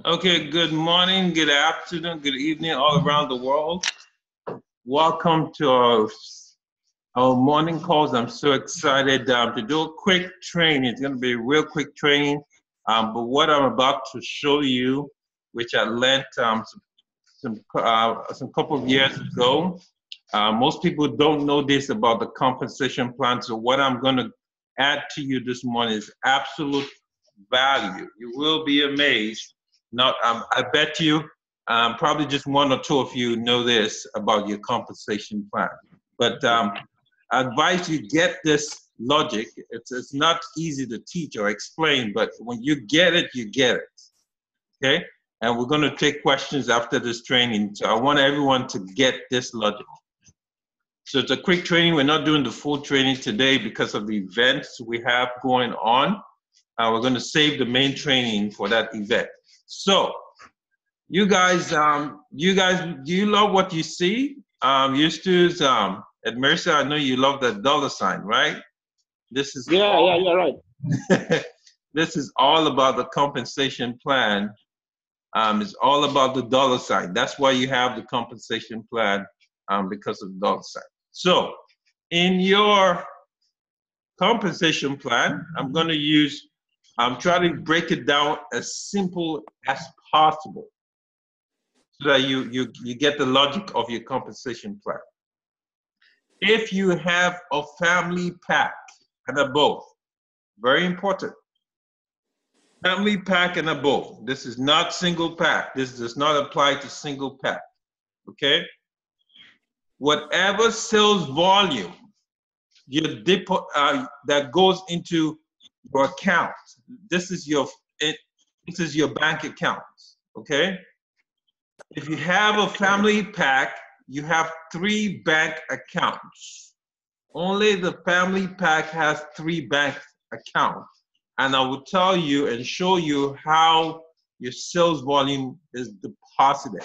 Okay, good morning, good afternoon, good evening, all around the world. Welcome to our morning calls. I'm so excited to do a quick training. It's going to be a real quick training. But what I'm about to show you, which I learned some couple of years ago, most people don't know this about the compensation plan. So what I'm going to add to you this morning is absolute value. You will be amazed. Not, I bet you, probably just one or two of you know this about your compensation plan. But I advise you get this logic. It's not easy to teach or explain, but when you get it, you get it. Okay? And we're going to take questions after this training. So I want everyone to get this logic. So it's a quick training. We're not doing the full training today because of the events we have going on. We're going to save the main training for that event. So, you guys, do you love what you see? You students, at Mercer, I know you love that dollar sign, right? This is you're right. this is all about the compensation plan. It's all about the dollar sign. That's why you have the compensation plan, because of the dollar sign. So, in your compensation plan, I'm going to use. I'm trying to break it down as simple as possible so that you get the logic of your compensation plan. If you have a family pack and above, very important, family pack and above, this is not single pack. This does not apply to single pack, okay? Whatever sales volume that goes into your account, this is your bank account, okay? If you have a family pack, you have 3 bank accounts. Only the family pack has 3 bank accounts. And I will tell you and show you how your sales volume is deposited.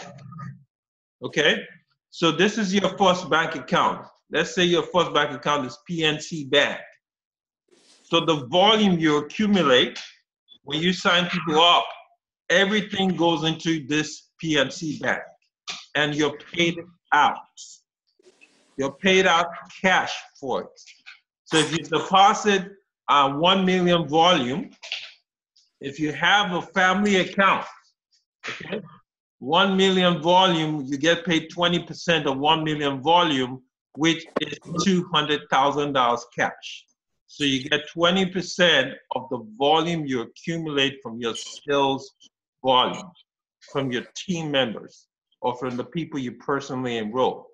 Okay? So this is your first bank account. Let's say your first bank account is PNC Bank. So the volume you accumulate when you sign people up, everything goes into this PNC Bank, and you're paid out. You're paid out cash for it. So if you deposit 1 million volume, if you have a family account, okay, 1 million volume, you get paid 20% of 1 million volume, which is $200,000 cash. So you get 20% of the volume you accumulate from your sales volume, from your team members, or from the people you personally enroll.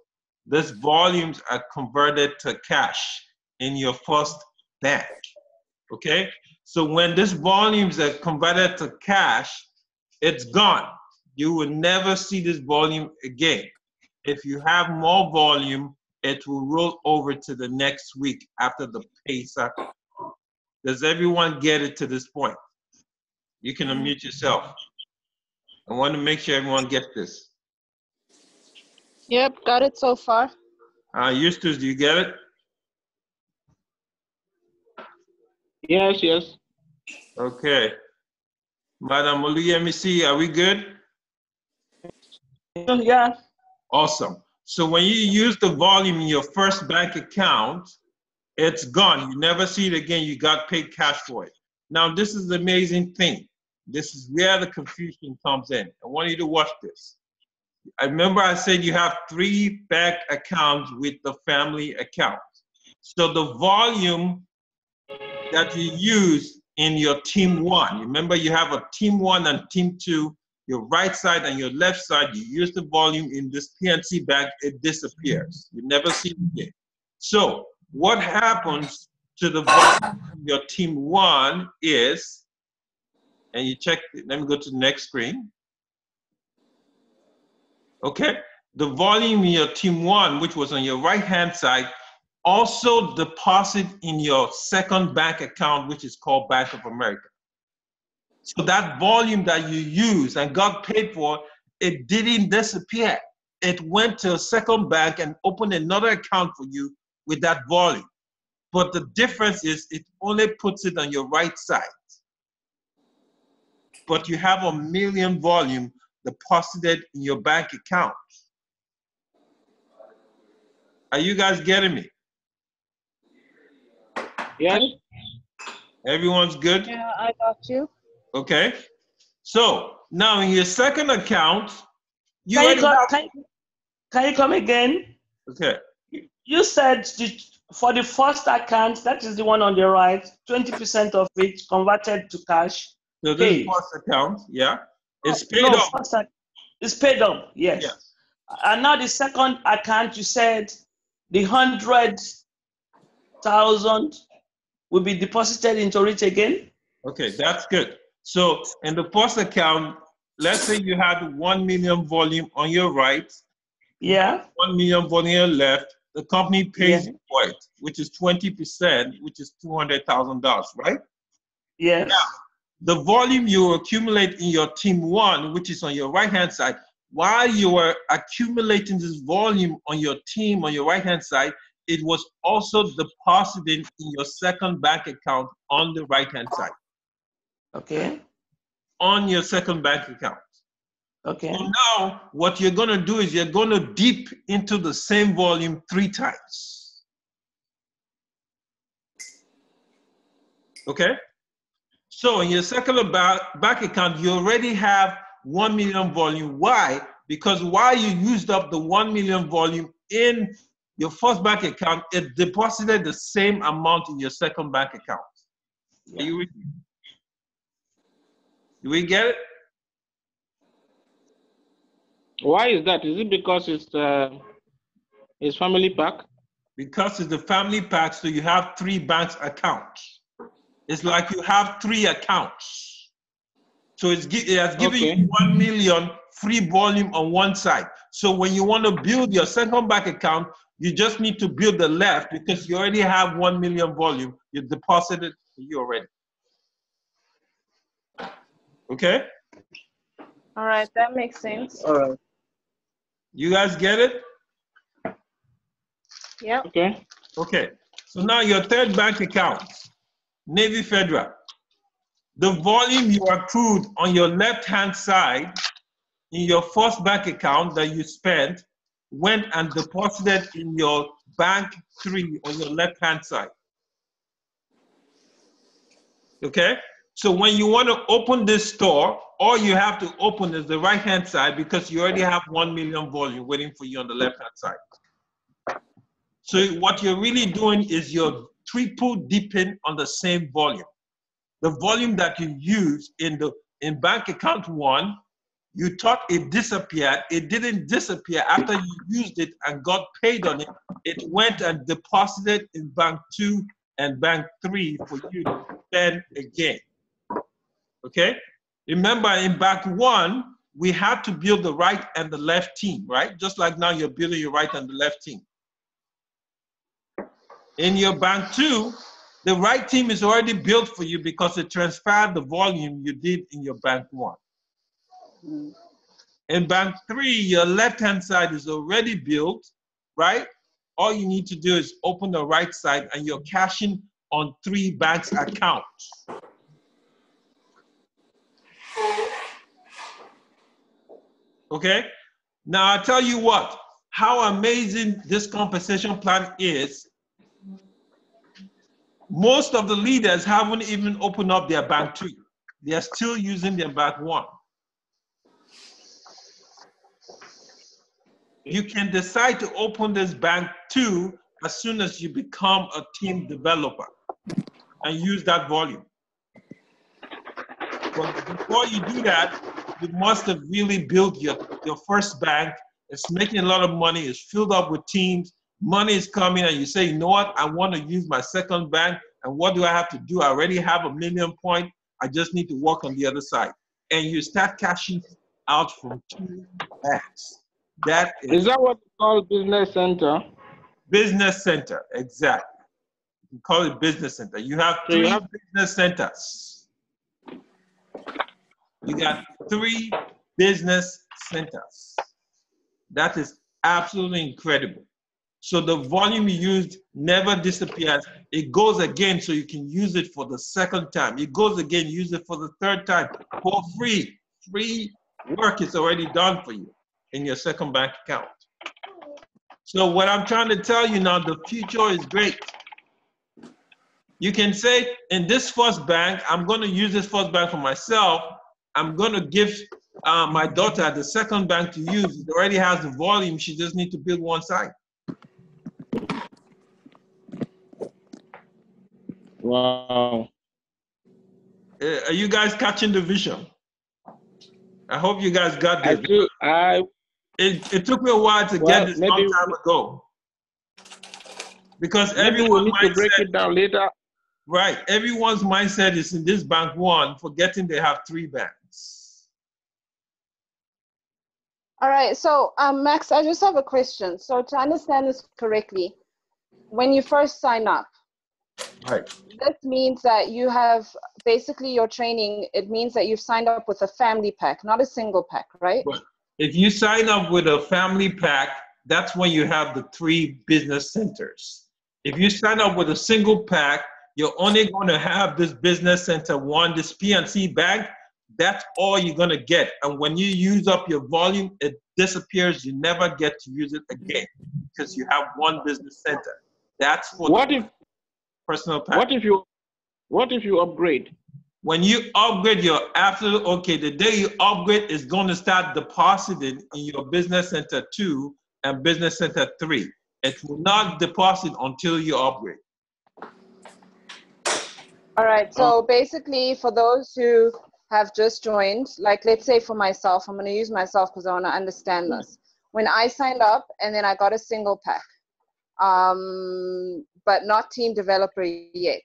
These volumes are converted to cash in your first bank, okay? So when these volumes are converted to cash, it's gone. You will never see this volume again. If you have more volume, it will roll over to the next week after the pay cycle. Does everyone get it to this point? You can unmute yourself. I want to make sure everyone gets this. Yep, got it so far. Eustace, do you get it? Yes. Okay. Madam Oluyemisi, are we good? Yeah. Awesome. So when you use the volume in your first bank account, it's gone. You never see it again. You got paid cash for it. Now, this is the amazing thing. This is where the confusion comes in. I want you to watch this. I remember I said you have 3 bank accounts with the family account. So the volume that you use in your team 1, remember you have a team 1 and team 2, your right side and your left side, you use the volume in this PNC bank, it disappears. You never see it again. So what happens to the volume in your team 1 is, and you check, let me go to the next screen. Okay, the volume in your team 1, which was on your right-hand side, also deposit in your second bank account, which is called Bank of America. So that volume that you use and got paid for, it didn't disappear. It went to a second bank and opened another account for you with that volume. But the difference is it only puts it on your right side. but you have $1 million volume deposited in your bank account. Are you guys getting me? Yes. Everyone's good? Yeah, I got you. Okay. So now in your second account, you Can already have. can you come again? Okay. You said for the first account, that is the one on the right, 20% of it converted to cash. So this is first account, yeah. It's paid No, up. it's paid up, yes. Yes. And now the second account, you said the 100,000 will be deposited into it again. Okay, that's good. So in the first account, let's say you had 1 million volume on your right, Yeah. 1 million volume on your left. The company pays Yeah. you for it, which is 20%, which is $200,000, right? Yes. Now, the volume you accumulate in your team one, which is on your right-hand side, while you are accumulating this volume on your team on your right-hand side, it was also deposited in your second bank account on the right-hand side. Okay. On your second bank account. Okay. So now what you're going to do is you're going to dip into the same volume 3 times. Okay? So in your second bank account, you already have 1 million volume. Why? Because while you used up the 1 million volume in your first bank account, it deposited the same amount in your second bank account. Yeah. Are you with me? Do we get it? Why is that? Is it because it's family pack? Because it's the family pack, so you have 3 bank accounts. It's like you have 3 accounts. So it has given you 1 million free volume on one side. So when you want to build your second bank account, you just need to build the left because you already have 1 million volume. You deposited for you already. Okay? All right, that makes sense. All right. You guys get it? Yep. Okay. Okay. So now your third bank account, Navy Federal. The volume you accrued on your left-hand side in your first bank account that you spent went and deposited in your bank 3 on your left-hand side. Okay? So when you want to open this store, all you have to open is the right-hand side because you already have 1 million volume waiting for you on the left-hand side. So what you're really doing is you're triple dipping on the same volume. The volume that you use in bank account 1, you thought it disappeared. It didn't disappear. After you used it and got paid on it, it went and deposited in bank 2 and bank 3 for you to spend again. Okay? Remember, in bank 1, we had to build the right and the left team, right? Just like now you're building your right and the left team. In your bank 2, the right team is already built for you because it transferred the volume you did in your bank 1. In bank 3, your left-hand side is already built, right? All you need to do is open the right side and you're cashing on 3 banks accounts. Okay? Now I'll tell you what, how amazing this compensation plan is. Most of the leaders haven't even opened up their bank 2. They are still using their bank 1. You can decide to open this bank 2 as soon as you become a team developer and use that volume. But before you do that, you must have really built your first bank. It's making a lot of money. It's filled up with teams. Money is coming and you say, you know what? I want to use my second bank. And what do I have to do? I already have $1 million point. I just need to work on the other side. And you start cashing out from 2 banks. Is that what you call business center? Business center, exactly. You call it business center. You have 3 business centers. You got 3 business centers. That is absolutely incredible. So the volume you used never disappears. It goes again so you can use it for the second time. It goes again, use it for the third time for free. Free work is already done for you in your second bank account. So what I'm trying to tell you now, the future is great. You can say, in this first bank, I'm going to use this first bank for myself. I'm going to give my daughter the second bank to use. It already has the volume. She just needs to build one side. Wow. Are you guys catching the vision? I hope you guys got this. It took me a while to get this long time ago. Because maybe we need to break it down later. Right. Everyone's mindset is in this bank one, forgetting they have 3 banks. All right. So, Max, I just have a question. So to understand this correctly, when you first sign up, right, this means that you have basically your training. It means that you've signed up with a family pack, not a single pack, right? But if you sign up with a family pack, that's when you have the 3 business centers. If you sign up with a single pack, you're only going to have this business center one, this PNC bank. That's all you're going to get. And when you use up your volume, it disappears. You never get to use it again because you have one business center. That's for personal pack. What if you upgrade? When you upgrade, you're absolutely okay. The day you upgrade is going to start depositing in your business center 2 and business center 3. It will not deposit until you upgrade. All right. So basically, for those who have just joined, like let's say for myself, I'm going to use myself because I want to understand this. When I signed up and then I got a single pack, but not team developer yet,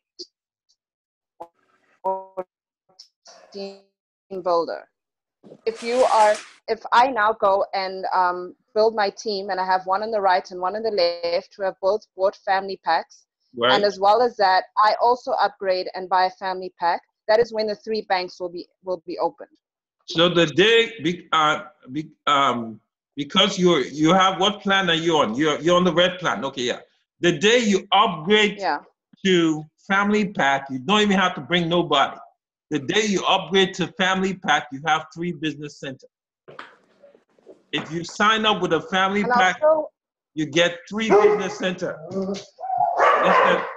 or team builder. If I now go and build my team and I have one on the right and one on the left who have both bought family packs, right, and as well as that, I also upgrade and buy a family pack, that is when the 3 banks will be opened. So the day, because you have, what plan are you on? You're on the red plan. Okay, yeah. The day you upgrade to family pack, you don't even have to bring nobody. The day you upgrade to family pack, you have 3 business centers. If you sign up with a family pack, you get 3 business centers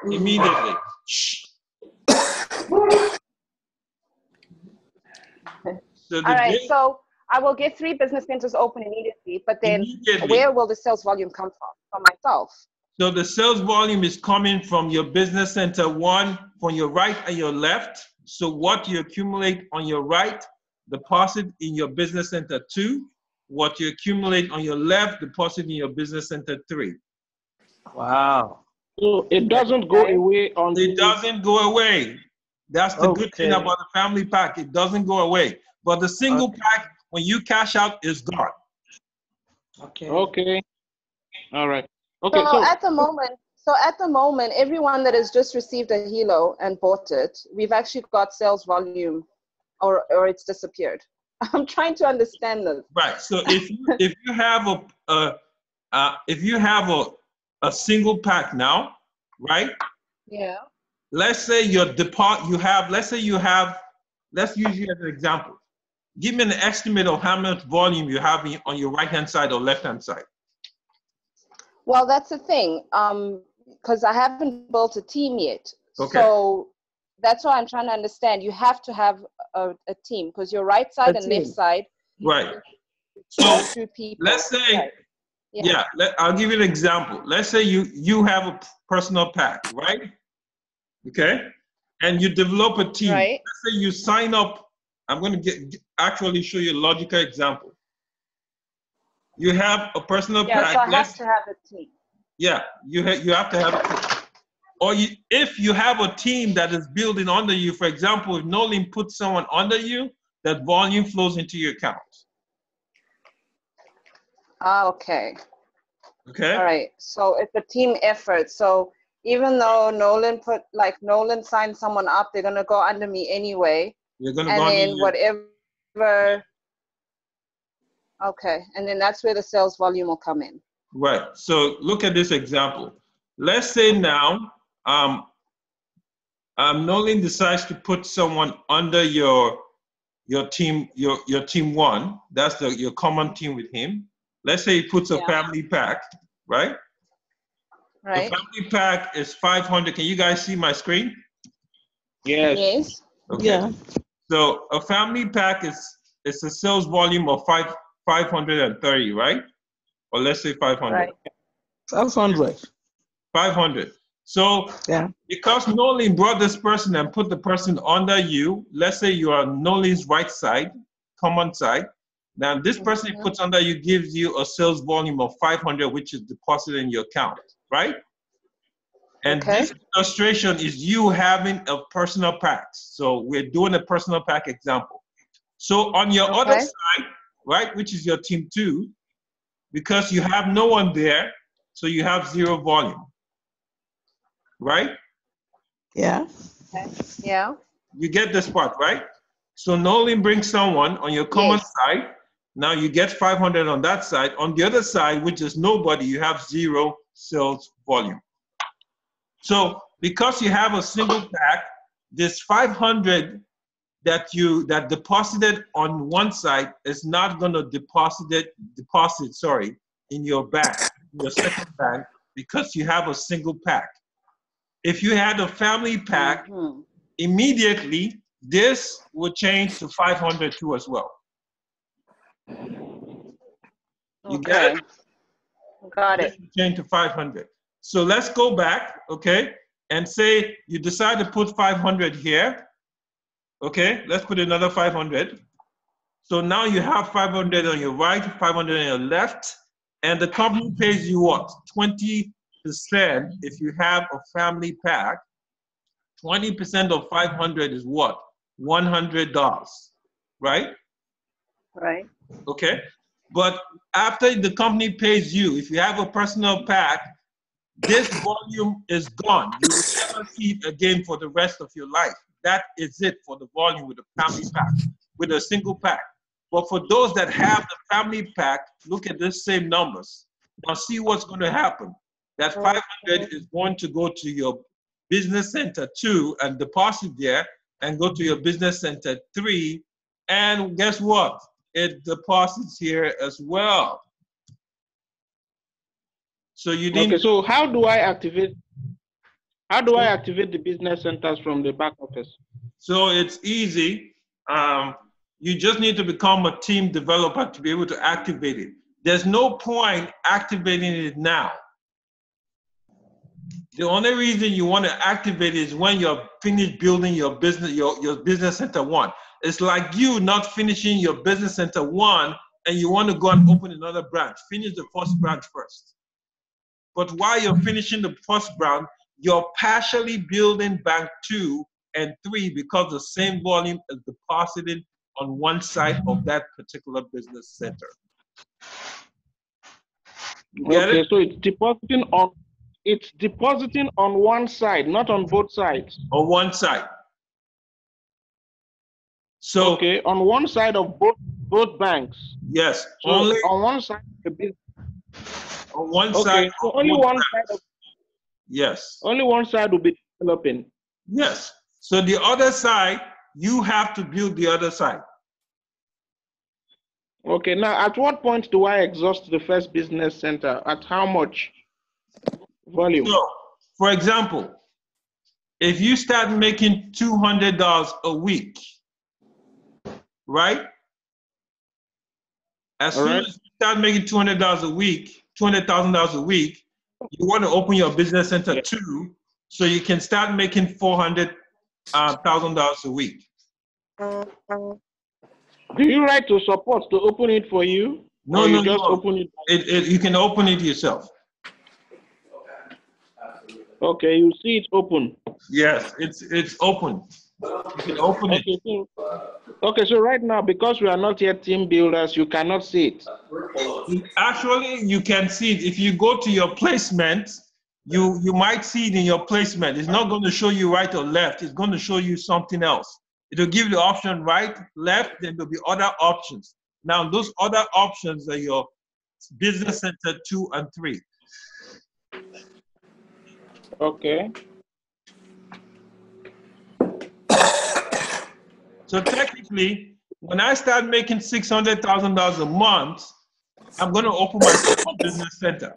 immediately. All right, so I will get 3 business centers open immediately, but then where will the sales volume come from? From myself. So the sales volume is coming from your business center 1, from your right and your left. So what you accumulate on your right, deposit in your business center 2. What you accumulate on your left, deposit in your business center 3. Wow. So it doesn't go away until... It doesn't go away. That's the good thing about the family pack. It doesn't go away. But the single pack, when you cash out, is gone. Okay. All right. Okay. So at the moment, everyone that has just received a Hilo and bought it, we've actually got sales volume, or it's disappeared. I'm trying to understand this. Right. So if you have a single pack now, right? Yeah. Let's say let's use you as an example. Give me an estimate of how much volume you have on your right-hand side or left-hand side. Well, that's the thing, because I haven't built a team yet. Okay. So that's why I'm trying to understand. You have to have a team, because your right side and left side. Right. So 2 people. let's say, I'll give you an example. Let's say you have a personal pack, right? Okay. And you develop a team. Right. Let's say you sign up. I'm going to actually show you a logical example. You have a personal pack. So I have to have a team. Yeah, you have to have a team. Or if you have a team that is building under you, for example, if Nolan puts someone under you, that volume flows into your account. Okay. Okay. All right. So it's a team effort. So even though Nolan signed someone up, they're gonna go under me anyway. You're gonna go under then whatever. Okay, and then that's where the sales volume will come in. Right. So look at this example. Let's say now, Nolan decides to put someone under your team, your team one. That's your common team with him. Let's say he puts a Yeah. family pack, right? Right. The family pack is 500. Can you guys see my screen? Yes. Yes. Okay. Yeah. So a family pack is a sales volume of 530, right? Or let's say 500. Right. 500. 500. So Yeah. because Nolan brought this person and put the person under you, let's say you are Nolan's right side, common side. Now this person he puts under you gives you a sales volume of 500, which is deposited in your account, right? And Okay. this illustration is you having a personal pack. So we're doing a personal pack example. So on your other Okay. side, right, which is your team two, because you have no one there, so you have zero volume, right? Yeah. Okay. Yeah. You get this part, right? So Nolan brings someone on your common Yes. side. Now you get 500 on that side. On the other side, which is nobody, you have zero sales volume. So because you have a single pack, this 500 that deposited on one side is not going to deposit in your bank, your second bank, because you have a single pack. If you had a family pack, immediately this would change to 500 too as well. You get it? Got it. This will change to 500. So let's go back, okay, and say you decide to put 500 here. Okay, let's put another 500. So now you have 500 on your right, 500 on your left, and the company pays you what? 20% if you have a family pack. 20% of 500 is what? $100, right? Right. Okay, but after the company pays you, if you have a personal pack, this volume is gone. You will never see it again for the rest of your life. That is it for the volume with a family pack, with a single pack. But for those that have the family pack, look at the same numbers. Now see what's going to happen. That 500 is going to go to your business center 2 and deposit there, and go to your business center 3. And guess what? It deposits here as well. So you didn't. Okay, so how do I activate the business centers from the back office? So it's easy. You just need to become a team developer to be able to activate it. There's no point activating it now. The only reason you want to activate it is when you're finished building your business, your business center 1. It's like you not finishing your business center 1 and you want to go and open another branch. Finish the first branch first. But while you're finishing the first branch, you're partially building bank 2 and 3 because the same volume is deposited on one side of that particular business center. You get Okay, it? so it's depositing on one side, not on both sides. On one side. So okay, on one side of both banks. Yes, So only on one side the business. on one Okay, side. so only one side of, Yes. only one side will be developing. Yes. So the other side, you have to build the other side. Okay, now at what point do I exhaust the first business center? At how much volume? So, for example, if you start making $200 a week, right? As soon as you start making $200 a week, $200,000 a week, you want to open your business center 2, so you can start making $400,000 a week. Do you write to support to open it for you? No, or no, you just no. open it? You can open it yourself. Okay, you see it open. Yes, it's open. You can open it. Okay, so right now, because we are not yet team builders, you cannot see it. Actually, you can see it. If you go to your placement, you might see it in your placement. It's not going to show you right or left. It's going to show you something else. It'll give you the option right, left, then there'll be other options. Now, those other options are your business center 2 and 3. Okay. So technically, when I start making $600,000 a month, I'm going to open myself a business center.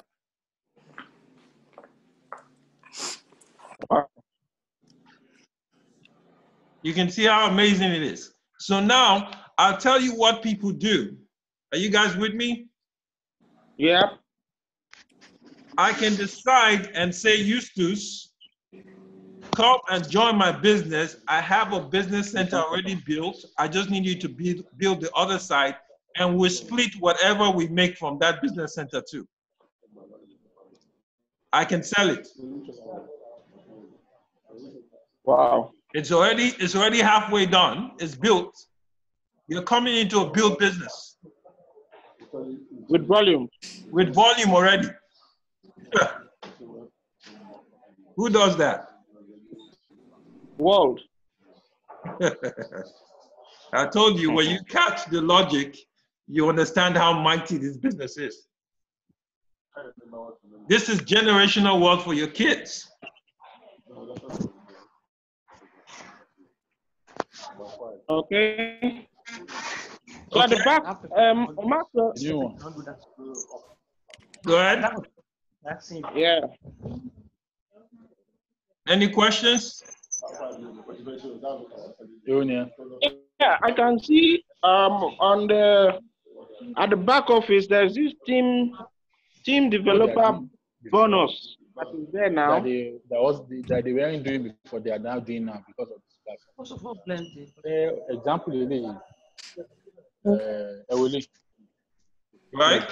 You can see how amazing it is. So now I'll tell you what people do. Are you guys with me? Yeah. I can decide and say, Eustace, come and join my business. I have a business center already built. I just need you to build the other side, and we'll split whatever we make from that business center too. I can sell it. Wow. It's already halfway done. It's built. You're coming into a built business. With volume. With volume already. Who does that? World. I told you, when you catch the logic, you understand how mighty this business is. This is generational wealth for your kids. Okay. So at the back, Master. Go ahead. Yeah. Any questions? Yeah, I can see at the back office there's this team developer bonus that is there now. That they weren't doing before, they are now doing now because of this platform. Example is Right?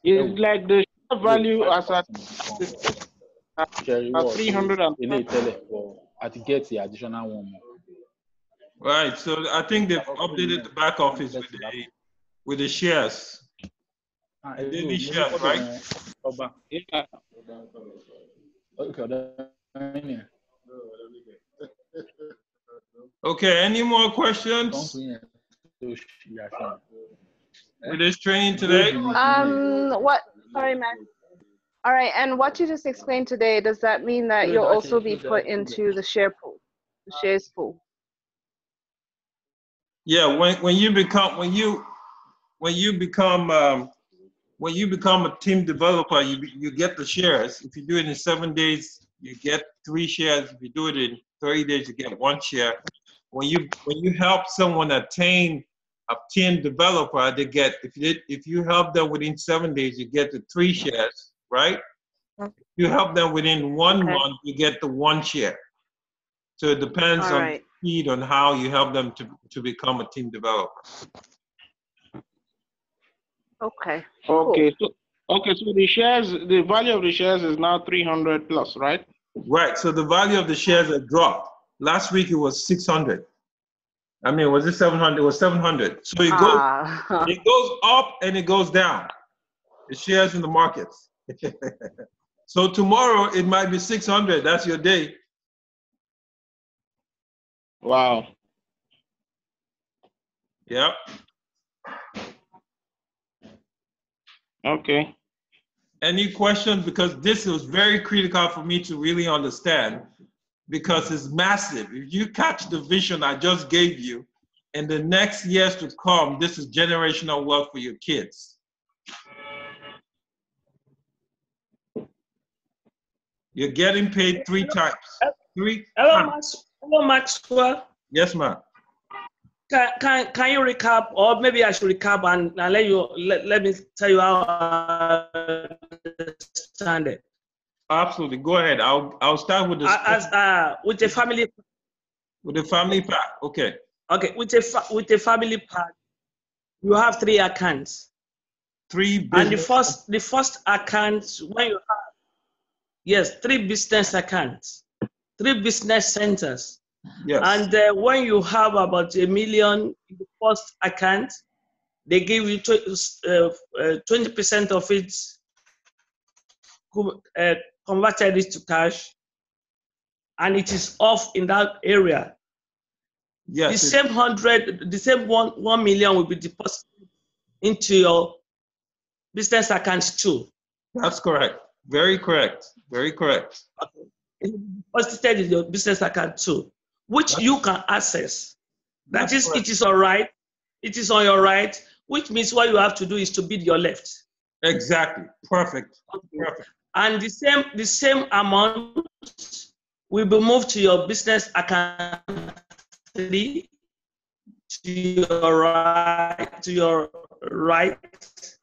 It's like the share value as at 300 and to get the additional one more. Right. So I think they've updated the back office with the shares. Daily shares, right? yeah. Okay, any more questions with this training today? What? Sorry, man. All right, and what you just explained today, does that mean that you'll also be put into the share pool, the shares pool? Yeah, when you become a team developer, you get the shares. If you do it in 7 days, you get 3 shares. If you do it in 30 days, you get 1 share. When you help someone attain a team developer, they get, if you help them within 7 days, you get the 3 shares, right? If you help them within 1 month, you get the 1 share. So it depends on the speed on how you help them to become a team developer. Okay. Okay. Cool. So the shares, the value of the shares is now 300 plus, right? Right. So the value of the shares have dropped. Last week it was 600. I mean, was it 700? It was 700. So it goes up and it goes down. The shares in the markets. So tomorrow it might be 600. That's your day. Wow. Yep. Okay. Any questions? Because this was very critical for me to really understand, because it's massive. If you catch the vision I just gave you, in the next years to come, this is generational wealth for your kids. You're getting paid 3 times. Hello, Maxwell. Yes, ma'am. Can you recap, or maybe I should recap and let me tell you how I understand it. Absolutely. Go ahead. I'll start with with a family. With the family pack. Okay. Okay. With a family pack, you have 3 accounts. 3 business. And the first account, when you have 3 business accounts, 3 business centers. Yes. And when you have about $1 million in the first account, they give you 20% of it converted it to cash, and it is off in that area. Yes. The same 1 million will be deposited into your business account 2. That's correct. Very correct. Very correct. Deposited in your business account 2, which you can access. That is, correct. it is all right. It is on your right, which means what you have to do is to bid your left. Exactly. Perfect. Perfect. And the same amount will be moved to your business account 3, to your right.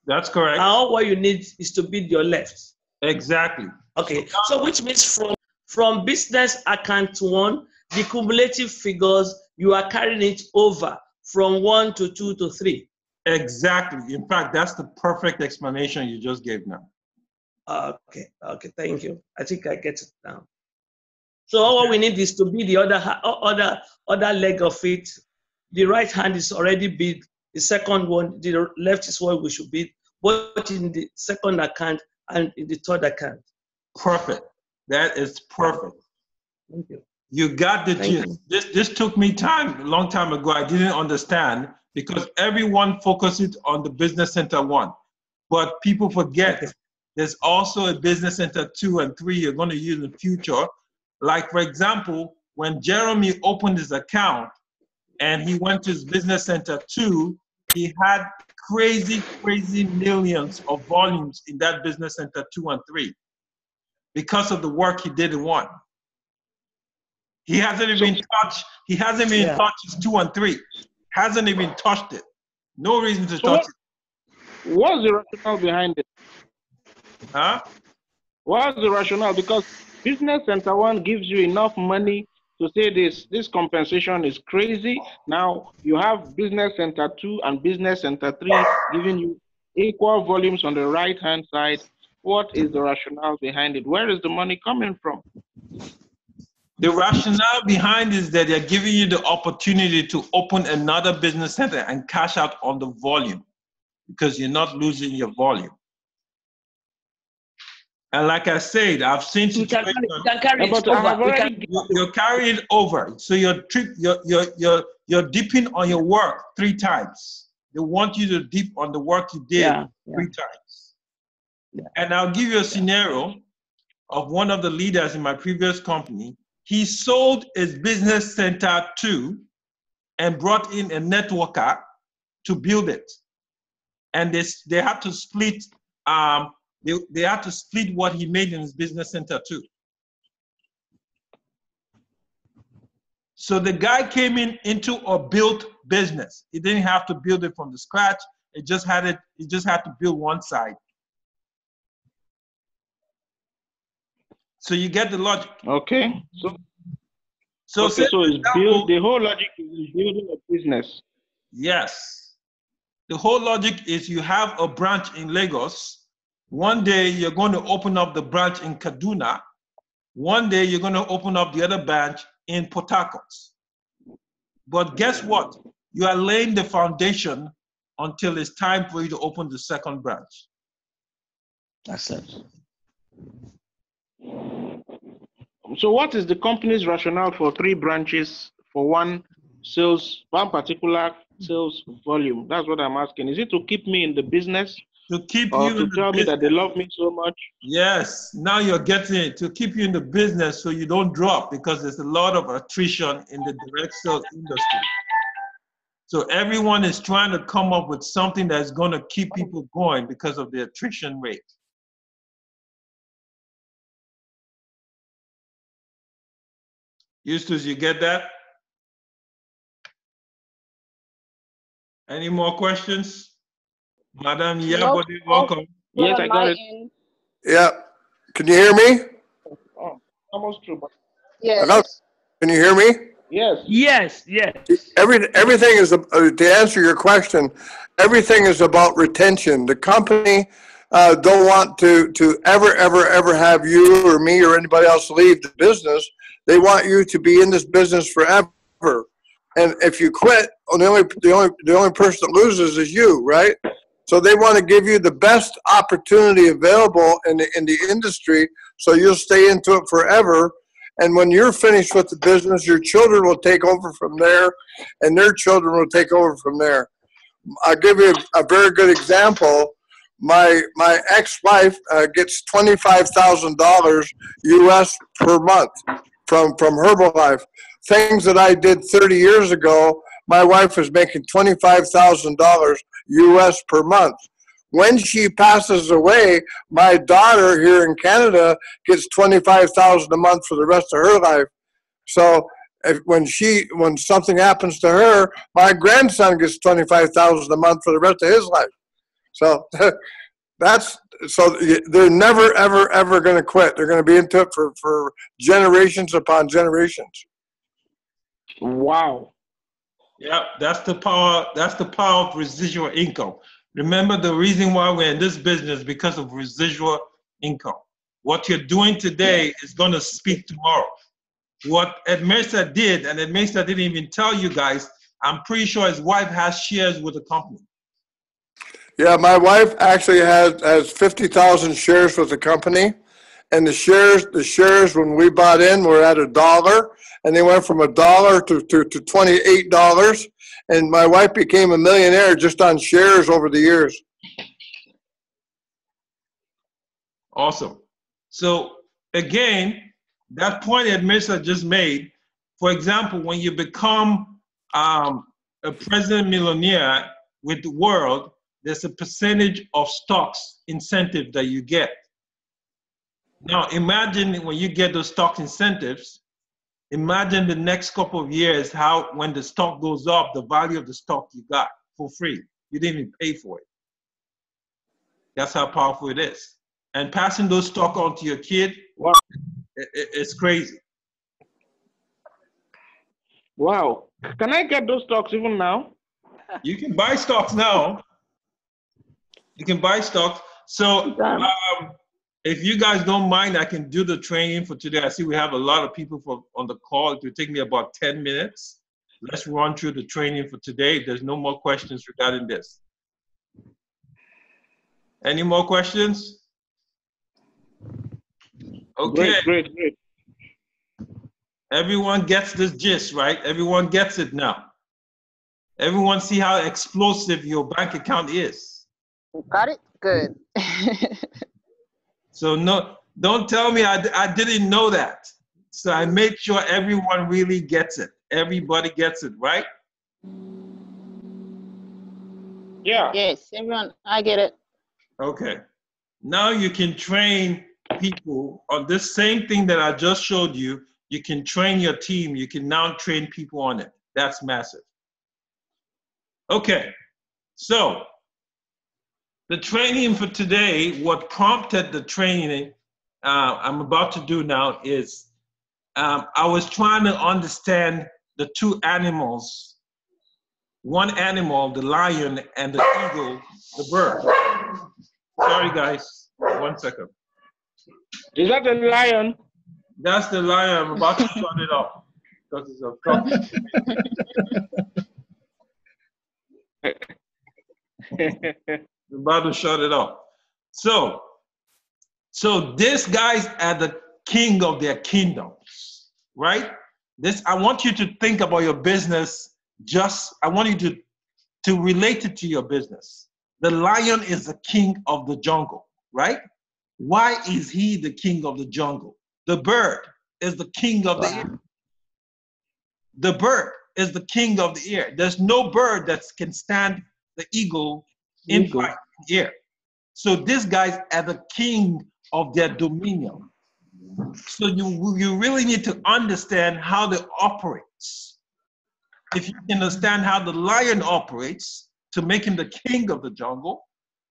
That's correct. Now what you need is to bid your left. Exactly. Okay. So which means from business account 1, the cumulative figures, you are carrying it over from 1 to 2 to 3. Exactly. In fact, that's the perfect explanation you just gave now. Okay. Okay. Thank you. I think I get it now. So all we need is to be the other leg of it. The right hand is already bid. The second one, the left is what we should bid, both in the second account and in the third account. Perfect. That is perfect. Thank you. You got the gist. This took me time, a long time ago. I didn't understand because everyone focuses on the business center 1, but people forget there's also a business center 2 and 3 you're going to use in the future. Like, for example, when Jeremy opened his account and he went to his business center 2, he had crazy millions of volumes in that business center 2 and 3 because of the work he did in 1. He hasn't even touched his 2 and 3. Hasn't even touched it. No reason to touch it. What's the rationale behind it? Huh? What's the rationale? Because business center 1 gives you enough money to say this compensation is crazy. Now you have business center 2 and business center 3 giving you equal volumes on the right hand side. What is the rationale behind it? Where is the money coming from? The rationale behind is that they're giving you the opportunity to open another business center and cash out on the volume because you're not losing your volume. And like I said, I've seen situations. You can carry it over. You're carrying it over. So you're dipping on your work 3 times. They want you to dip on the work you did 3 times. Yeah. And I'll give you a scenario of one of the leaders in my previous company. He sold his business center 2 and brought in a networker to build it. And they had to split. They had to split what he made in his business center 2. So the guy came into a built business. He didn't have to build it from the scratch. He just had to build one side. So you get the logic. Okay. So the whole logic is building a business. Yes. The whole logic is you have a branch in Lagos. One day you're going to open up the branch in Kaduna. One day you're going to open up the other branch in Port Harcourt. But guess what? You are laying the foundation until it's time for you to open the second branch. That's it. So what is the company's rationale for 3 branches for one particular sales volume? That's what I'm asking. Is it to keep me in the business? To keep or you to in the tell me business. that they love me so much? Yes, now you're getting it. To keep you in the business so you don't drop, because there's a lot of attrition in the direct sales industry. So everyone is trying to come up with something that's going to keep people going because of the attrition rate. Eustace, you get that? Any more questions? Madam Yabode, welcome. Yes, I got it. Yeah. Can you hear me? Oh, almost true. But yes. Hello? Can you hear me? Yes. Yes, yes. Everything is, to answer your question, everything is about retention. The company don't want to ever have you or me or anybody else leave the business. They want you to be in this business forever. And if you quit, the only person that loses is you, right? So they want to give you the best opportunity available in the industry, so you'll stay into it forever. And when you're finished with the business, your children will take over from there, and their children will take over from there. I'll give you a very good example. my ex-wife gets $25,000 US per month from Herbalife. Things that I did 30 years ago, my wife is making $25,000 US per month. When she passes away, my daughter here in Canada gets $25,000 a month for the rest of her life. So when something happens to her, my grandson gets $25,000 a month for the rest of his life. So they're never ever going to quit. They're going to be into it for generations upon generations. Wow. Yeah, that's the power. That's the power of residual income. Remember, the reason why we're in this business is because of residual income. What you're doing today is going to speak tomorrow. What Edmesa did, and Edmesa didn't even tell you guys, I'm pretty sure his wife has shares with the company. Yeah, my wife actually has 50,000 shares with the company, and the shares when we bought in were at $1, and they went from $1 to $28, and my wife became a millionaire just on shares over the years. Awesome. So again, that point that Mr. just made, for example, when you become a president millionaire with the world, there's a percentage of stocks incentive that you get. Now imagine when you get those stock incentives, imagine the next couple of years how when the stock goes up, the value of the stock you got for free. You didn't even pay for it. That's how powerful it is. And passing those stock on to your kid, wow, it's crazy. Wow. Can I get those stocks even now? You can buy stocks now. You can buy stocks. So if you guys don't mind, I can do the training for today. I see we have a lot of people on the call. It will take me about 10 minutes. Let's run through the training for today. There's no more questions regarding this. Any more questions? Okay. Great. Everyone gets this gist, right? Everyone gets it now. Everyone see how explosive your bank account is. Got it? Good. So no, don't tell me I didn't know that. So I made sure everyone really gets it. Everybody gets it, right? Yeah. Yes, everyone, I get it. Okay. Now you can train people on this same thing that I just showed you. You can train your team. You can now train people on it. That's massive. Okay. So the training for today, what prompted the training I'm about to do now is I was trying to understand the two animals. One animal, the lion, and the eagle, the bird. Sorry, guys. 1 second. Is that a lion? That's the lion. I'm about to shut it off because it's a truck. I'm about to shut it off. So these guys are the king of their kingdoms, right? I want you to think about your business. I want you to relate it to your business. The lion is the king of the jungle, right? Why is he the king of the jungle? The bird is the king of the air. The bird is the king of the air. There's no bird that can stand the eagle in flight in the air. So these guys are the king of their dominion. So you really need to understand how they operate. If you can understand how the lion operates to make him the king of the jungle,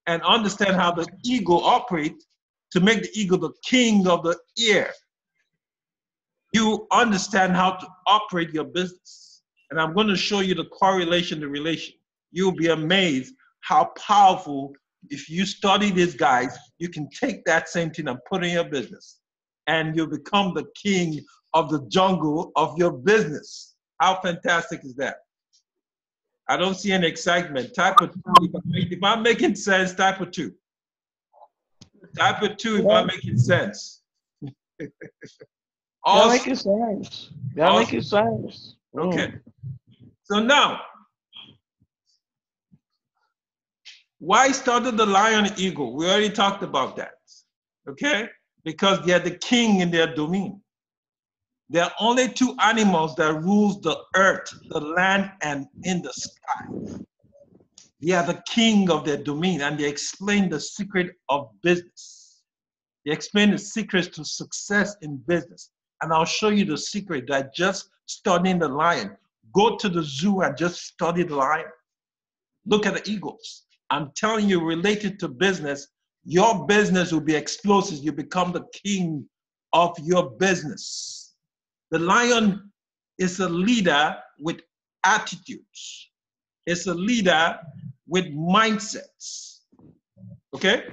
and understand how the eagle operates to make the eagle the king of the air, you understand how to operate your business. And I'm going to show you the correlation, the relation. You'll be amazed how powerful, if you study these guys, you can take that same thing and put in your business. And you'll become the king of the jungle of your business. How fantastic is that? I don't see any excitement. Type of 2. If I'm making sense, type of 2. Type of 2 if I'm making sense. Awesome. That makes sense. That awesome. Makes sense. Okay. So now, Why started the lion and eagle? We already talked about that, okay? Because they are the king in their domain. There are only two animals that rules the earth, the land, and in the sky. They are the king of their domain, and they explain the secret of business. They explain the secrets to success in business. And I'll show you the secret that just studying the lion. Go to the zoo and just study the lion. Look at the eagles. I'm telling you, related to business, your business will be explosive. You become the king of your business. The lion is a leader with attitudes. It's a leader with mindsets. Okay?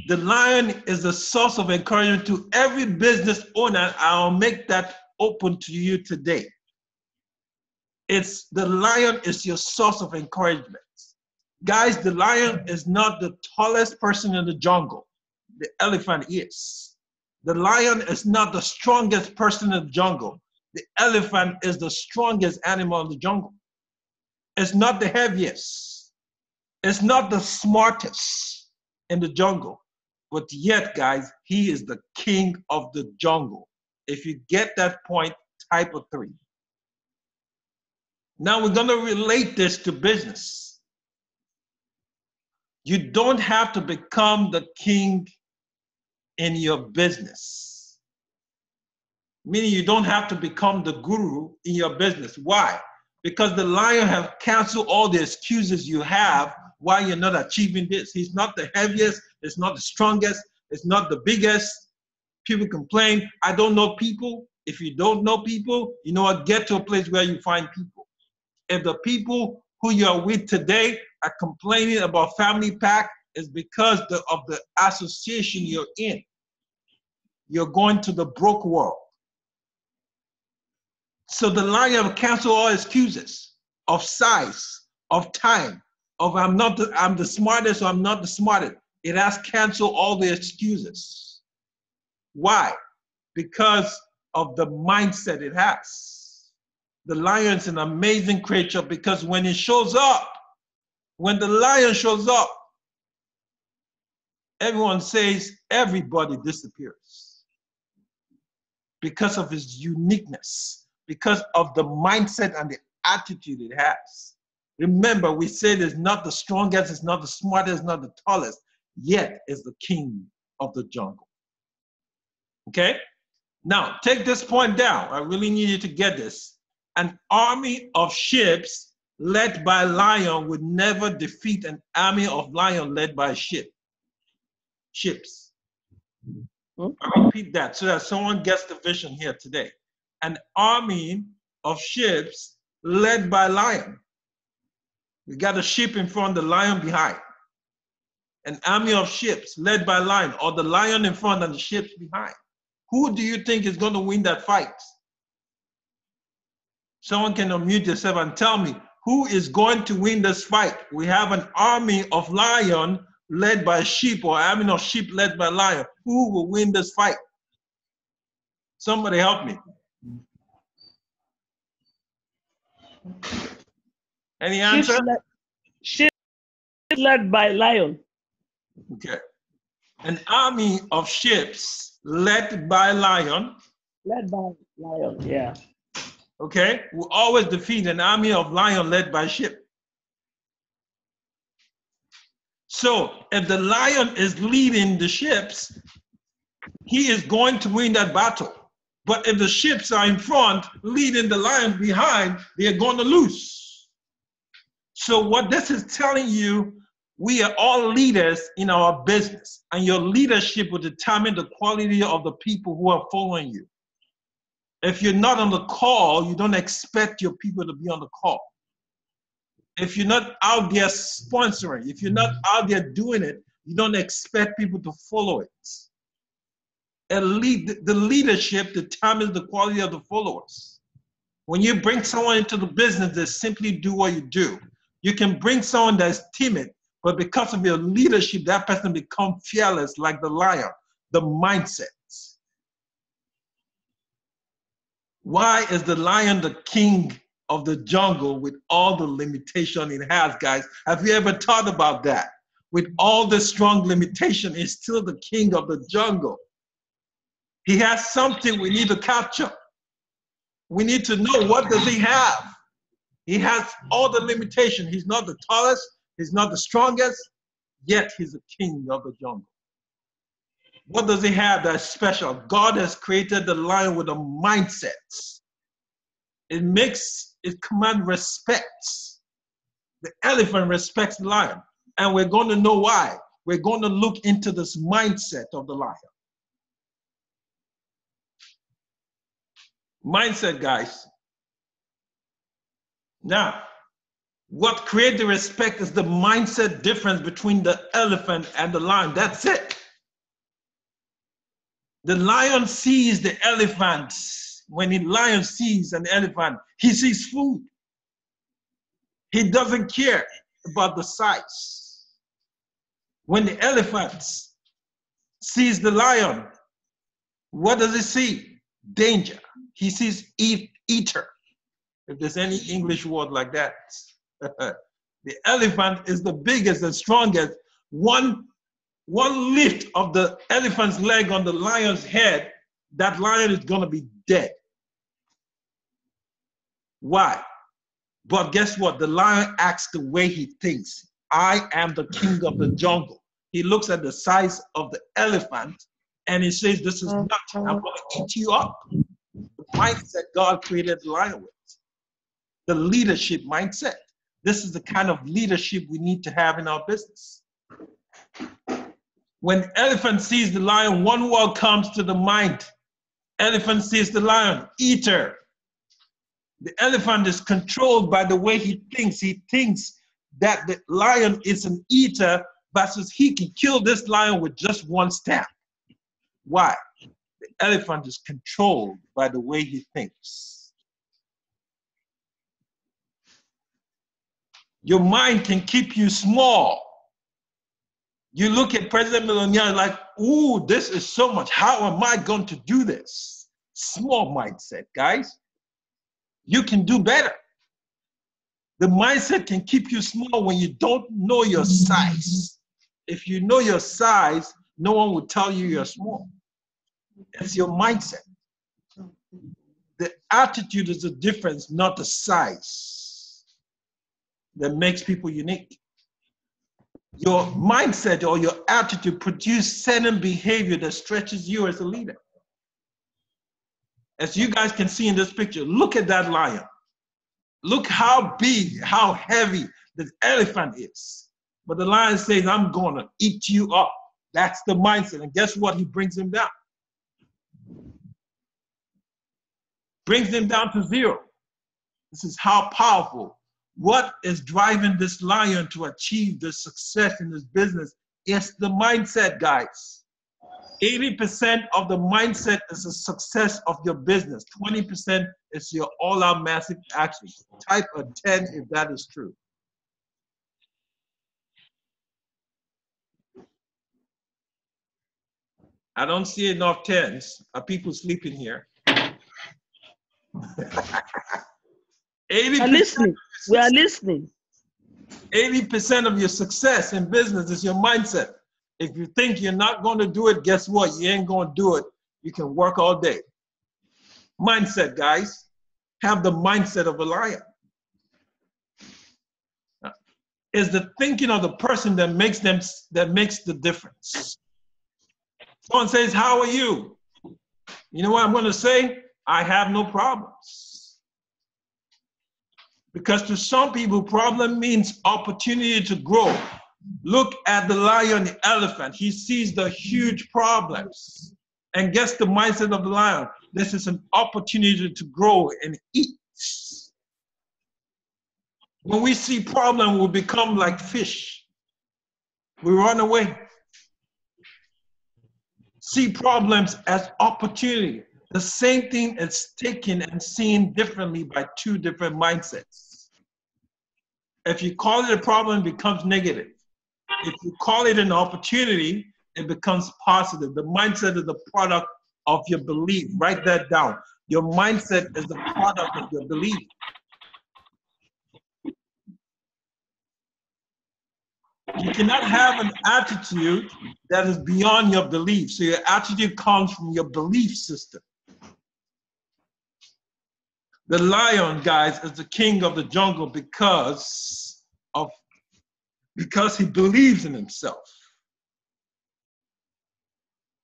The lion is the source of encouragement to every business owner. I'll make that open to you today. The lion is your source of encouragement. Guys, the lion is not the tallest person in the jungle. The elephant is. The lion is not the strongest person in the jungle. The elephant is the strongest animal in the jungle. It's not the heaviest. It's not the smartest in the jungle. But yet, guys, he is the king of the jungle. If you get that point, type a 3. Now we're going to relate this to business. You don't have to become the king in your business. Meaning you don't have to become the guru in your business. Why? Because the lion has canceled all the excuses you have why you're not achieving this. He's not the heaviest, it's not the strongest, it's not the biggest. People complain, I don't know people. If you don't know people, you know what? Get to a place where you find people. If the people who you're with today are complaining about family pack, it's because of the association you're in. You're going to the broke world. So the lion will cancel all excuses of size, of time, of I'm the smartest or I'm not the smartest. It has canceled all the excuses. Why? Because of the mindset it has. The lion's an amazing creature because when it shows up, when the lion shows up, everyone says everybody disappears because of his uniqueness, because of the mindset and the attitude it has. Remember, we said it's not the strongest, it's not the smartest, it's not the tallest, yet it's the king of the jungle. Okay? Now, take this point down. I really need you to get this. An army of ships led by a lion would never defeat an army of lions led by a ship. Ships. I repeat that so that someone gets the vision here today. An army of ships led by a lion. We got a ship in front, the lion behind. An army of ships led by a lion, or the lion in front and the ships behind. Who do you think is going to win that fight? Someone can unmute yourself and tell me, who is going to win this fight? We have an army of lion led by sheep, or army of sheep led by lion. Who will win this fight? Somebody help me. Any answer? Sheep led by lion. Okay. An army of ships led by lion. Led by lion, yeah. Okay, will always defeat an army of lion led by ship. So if the lion is leading the ships, he is going to win that battle. But if the ships are in front, leading the lion behind, they're going to lose. So what this is telling you, we are all leaders in our business, and your leadership will determine the quality of the people who are following you. If you're not on the call, you don't expect your people to be on the call. If you're not out there sponsoring, if you're not out there doing it, you don't expect people to follow it. The leadership determines the quality of the followers. When you bring someone into the business, they simply do what you do. You can bring someone that's timid, but because of your leadership, that person becomes fearless like the lion, the mindset. Why is the lion the king of the jungle with all the limitation it has, guys? Have you ever thought about that? with all the strong limitation, is still the king of the jungle. He has something we need to capture. We need to know, what does he have? He has all the limitation. He's not the tallest, he's not the strongest, yet he's the king of the jungle. What does he have that's special? God has created the lion with a mindset. It commands respect. The elephant respects the lion. And we're going to know why. We're going to look into this mindset of the lion. Mindset, guys. Now, what creates the respect is the mindset difference between the elephant and the lion. That's it. The lion sees the elephant. When the lion sees an elephant, he sees food. He doesn't care about the size. When the elephant sees the lion, what does he see? Danger. He sees eater. If there's any English word like that. The elephant is the biggest and strongest. One lift of the elephant's leg on the lion's head, that lion is going to be dead. Why? But guess what? The lion acts the way he thinks. I am the king of the jungle. He looks at the size of the elephant and he says, this is nothing. I'm going to eat you up. The mindset God created the lion with. The leadership mindset. This is the kind of leadership we need to have in our business. When elephant sees the lion, one word comes to the mind. Elephant sees the lion, eater. The elephant is controlled by the way he thinks. He thinks that the lion is an eater versus he can kill this lion with just one stab. Why? The elephant is controlled by the way he thinks. Your mind can keep you small. You look at President Melania like, ooh, this is so much. How am I going to do this? Small mindset, guys. You can do better. The mindset can keep you small when you don't know your size. If you know your size, no one will tell you you're small. It's your mindset. The attitude is the difference, not the size, that makes people unique. Your mindset or your attitude produces certain behavior that stretches you as a leader. As you guys can see in this picture, look at that lion. Look how big, how heavy the elephant is. But the lion says, I'm going to eat you up. That's the mindset. And guess what? He brings him down. Brings him down to zero. This is how powerful. What is driving this lion to achieve the success in this business? It's the mindset, guys. 80% of the mindset is the success of your business. 20% is your all-out massive action. Type a 10 if that is true. I don't see enough 10s. Are people sleeping here? 80%. We are listening. 80% of your success in business is your mindset. If you think you're not going to do it, guess what? You ain't going to do it. You can work all day. Mindset, guys. Have the mindset of a lion. It's the thinking of the person that makes the difference. Someone says, how are you? You know what I'm going to say? I have no problems. Because to some people, problem means opportunity to grow. Look at the lion, the elephant. He sees the huge problems. And guess the mindset of the lion? This is an opportunity to grow and eat. When we see problem, we become like fish. We run away. See problems as opportunity. The same thing is taken and seen differently by two different mindsets. If you call it a problem, it becomes negative. If you call it an opportunity, it becomes positive. The mindset is the product of your belief. Write that down. Your mindset is the product of your belief. You cannot have an attitude that is beyond your belief. So your attitude comes from your belief system. The lion, guys, is the king of the jungle because he believes in himself.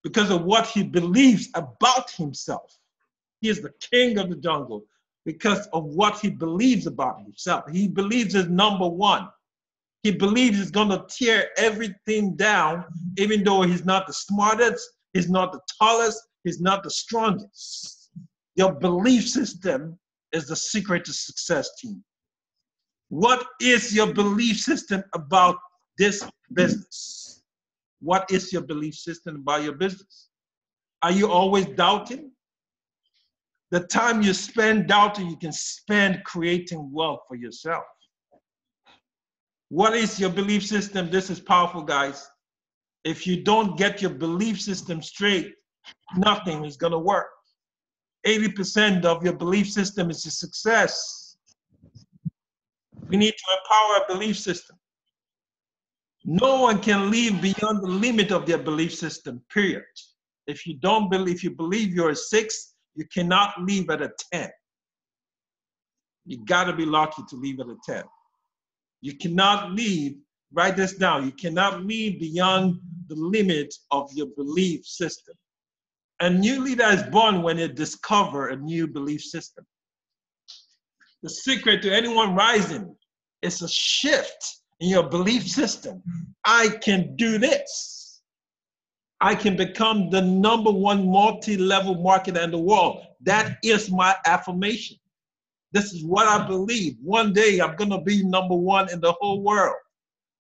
Because of what he believes about himself. He is the king of the jungle because of what he believes about himself. He believes he's number one. He believes he's going to tear everything down, even though he's not the smartest, he's not the tallest, he's not the strongest. Your belief system is the secret to success, team. What is your belief system about this business? What is your belief system about your business? Are you always doubting? The time you spend doubting, you can spend creating wealth for yourself. What is your belief system? This is powerful, guys. If you don't get your belief system straight, nothing is going to work. 80% of your belief system is your success. We need to empower a belief system. No one can live beyond the limit of their belief system, period. If you believe you're a 6, you cannot live at a 10. You got to be lucky to live at a 10. You cannot live, write this down, you cannot live beyond the limit of your belief system. A new leader is born when they discover a new belief system. The secret to anyone rising is a shift in your belief system. I can do this. I can become the #1 multi-level marketer in the world. That is my affirmation. This is what I believe. One day I'm going to be #1 in the whole world.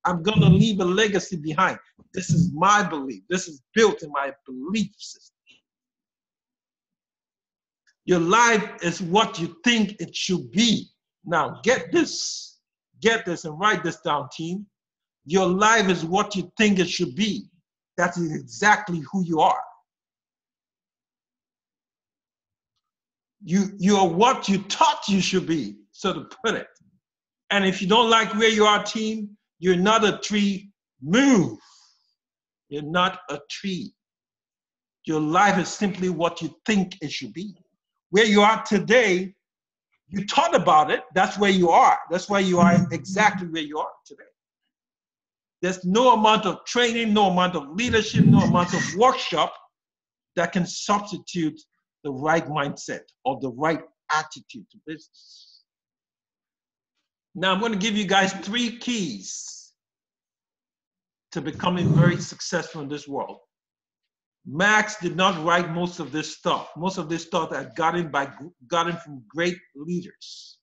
I'm going to leave a legacy behind. This is my belief. This is built in my belief system. Your life is what you think it should be. Now get this and write this down, team. Your life is what you think it should be. That is exactly who you are. You are what you thought you should be, so to put it. And if you don't like where you are, team, you're not a tree, move. You're not a tree. Your life is simply what you think it should be. Where you are today, you thought about it, that's where you are. That's why you are exactly where you are today. There's no amount of training, no amount of leadership, no amount of workshop that can substitute the right mindset or the right attitude to business. Now I'm going to give you guys 3 keys to becoming very successful in this world. Max did not write most of this stuff. Most of this stuff I got from great leaders.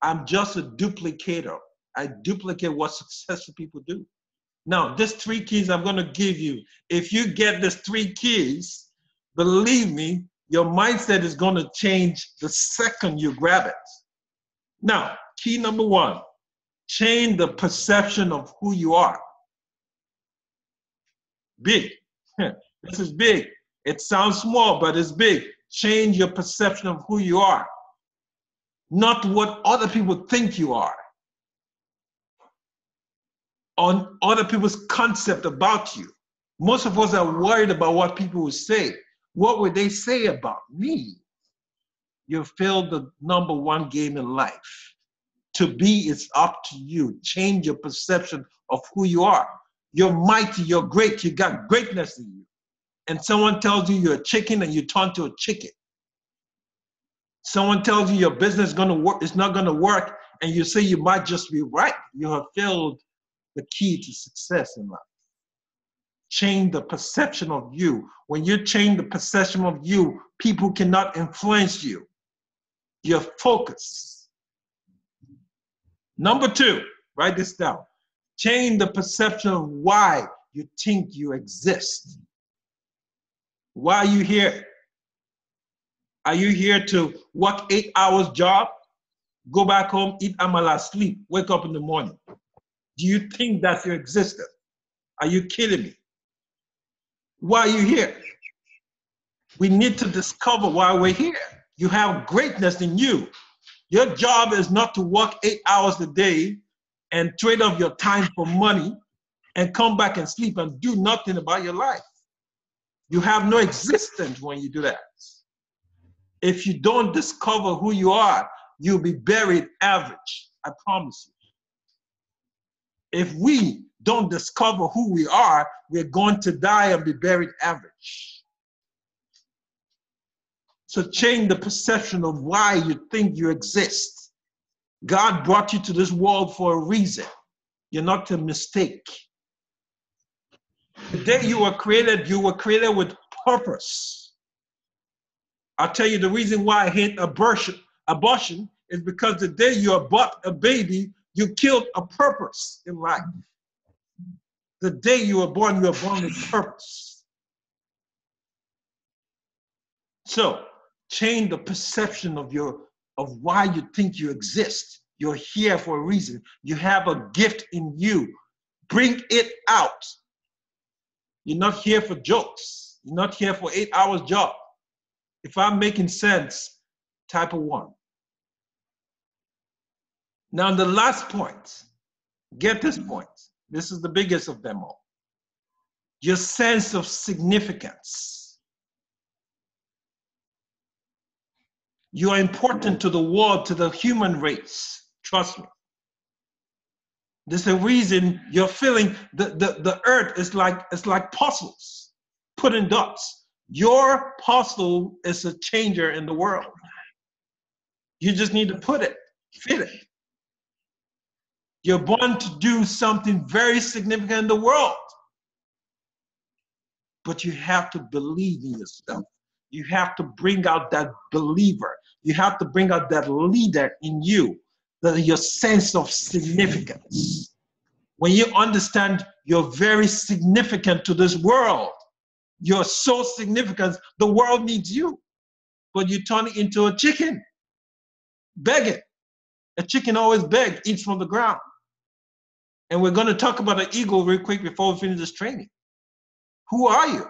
I'm just a duplicator. I duplicate what successful people do. Now, these 3 keys I'm going to give you. If you get these 3 keys, believe me, your mindset is going to change the second you grab it. Now, key number 1, change the perception of who you are. Big. This is big. It sounds small, but it's big. Change your perception of who you are, not what other people think you are, on other people's concept about you. Most of us are worried about what people will say. What would they say about me? You failed the #1 game in life. To be is up to you. Change your perception of who you are. You're mighty, you're great, you got greatness in you. And someone tells you you're a chicken and you turn to a chicken. Someone tells you your business is gonna work, it's not gonna work, and you say you might just be right. You have failed the key to success in life. Change the perception of you. When you change the perception of you, people cannot influence you. You're focused. Number 2, write this down. Change the perception of why you think you exist. Why are you here? Are you here to work 8 hours job, go back home, eat amala, sleep, wake up in the morning? Do you think that's your existence? Are you kidding me? Why are you here? We need to discover why we're here. You have greatness in you. Your job is not to work 8 hours a day and trade off your time for money and come back and sleep and do nothing about your life. You have no existence when you do that. If you don't discover who you are, you'll be buried average. I promise you. If we don't discover who we are, we're going to die and be buried average. So change the perception of why you think you exist. God brought you to this world for a reason. You're not a mistake. The day you were created with purpose. I'll tell you the reason why I hate abortion is because the day you abort a baby, you killed a purpose in life. The day you were born with purpose. So change the perception of why you think you exist. You're here for a reason. You have a gift in you. Bring it out. You're not here for jokes. You're not here for 8 hours job. If I'm making sense, type of 1. Now the last point, get this point. This is the biggest of them all. Your sense of significance. You are important to the world, to the human race. Trust me. There's a reason you're feeling the earth is like puzzles, put in dots. Your puzzle is a changer in the world. You just need to fit it. You're born to do something very significant in the world. But you have to believe in yourself. You have to bring out that believer. You have to bring out that leader in you, your sense of significance. When you understand you're very significant to this world, you're so significant, the world needs you. But you turn it into a chicken, begging. A chicken always begs, eats from the ground. And we're going to talk about an eagle real quick before we finish this training. Who are you?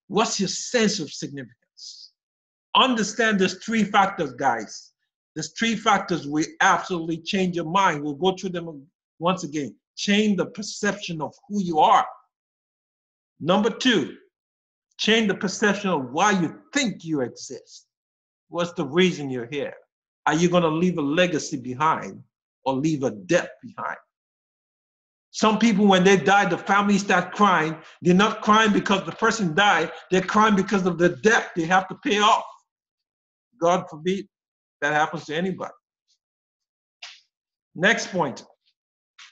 What's your sense of significance? Understand there's 3 factors, guys. There's 3 factors will absolutely change your mind. We'll go through them once again. Change the perception of who you are. Number 2, change the perception of why you think you exist. What's the reason you're here? Are you going to leave a legacy behind or leave a debt behind? Some people, when they die, the family start crying. They're not crying because the person died. They're crying because of the debt they have to pay off. God forbid that happens to anybody. Next point.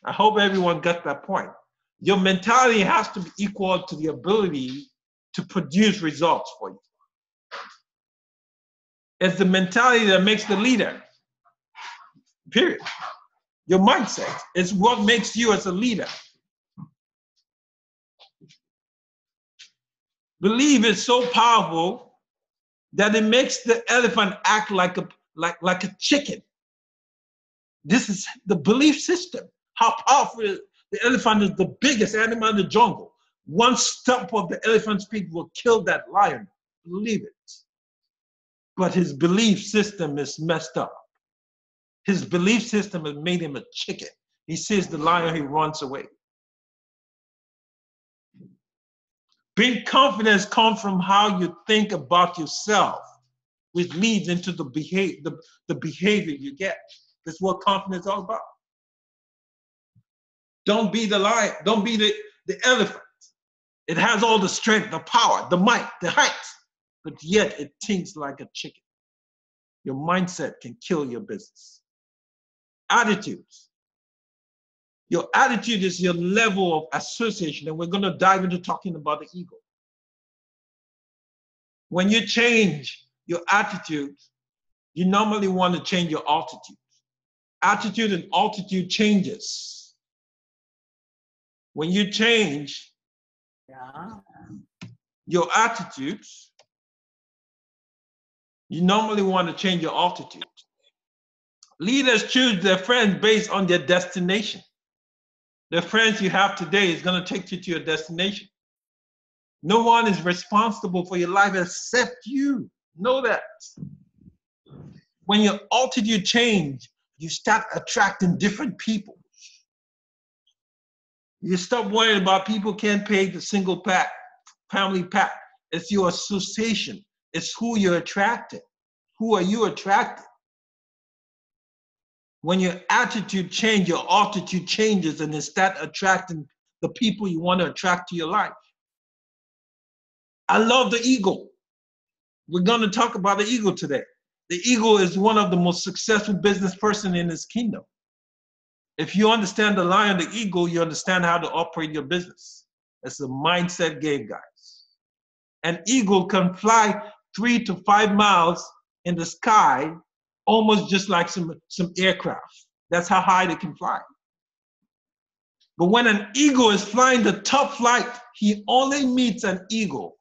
I hope everyone got that point. Your mentality has to be equal to the ability to produce results for you. It's the mentality that makes the leader. Period. Your mindset is what makes you as a leader. Belief is so powerful that it makes the elephant act like a chicken. This is the belief system. How powerful it is. The elephant is the biggest animal in the jungle. One stump of the elephant's peak will kill that lion. Believe it. But his belief system is messed up. His belief system has made him a chicken. He sees the lion, he runs away. Being confidence comes from how you think about yourself, which leads into the behavior you get. That's what confidence is all about. Don't be the lion. Don't be the elephant. It has all the strength, the power, the might, the height, but yet it thinks like a chicken. Your mindset can kill your business. Attitudes. Your attitude is your level of association, and we're going to dive into talking about the ego. When you change your attitude, you normally want to change your altitude. Attitude and altitude changes. When you change your attitudes, you normally want to change your altitude. Leaders choose their friends based on their destination. The friends you have today is going to take you to your destination. No one is responsible for your life except you. Know that. When your altitude change, you start attracting different people. You stop worrying about people can't pay the single pack, family pack. It's your association. It's who you're attracting. Who are you attracting? When your attitude changes, your altitude changes, and instead attracting the people you want to attract to your life. I love the eagle. We're going to talk about the eagle today. The eagle is one of the most successful business person in this kingdom. If you understand the lion, the eagle, you understand how to operate your business. It's a mindset game, guys. An eagle can fly 3 to 5 miles in the sky, almost just like some aircraft. That's how high they can fly. But when an eagle is flying the top flight, he only meets an eagle.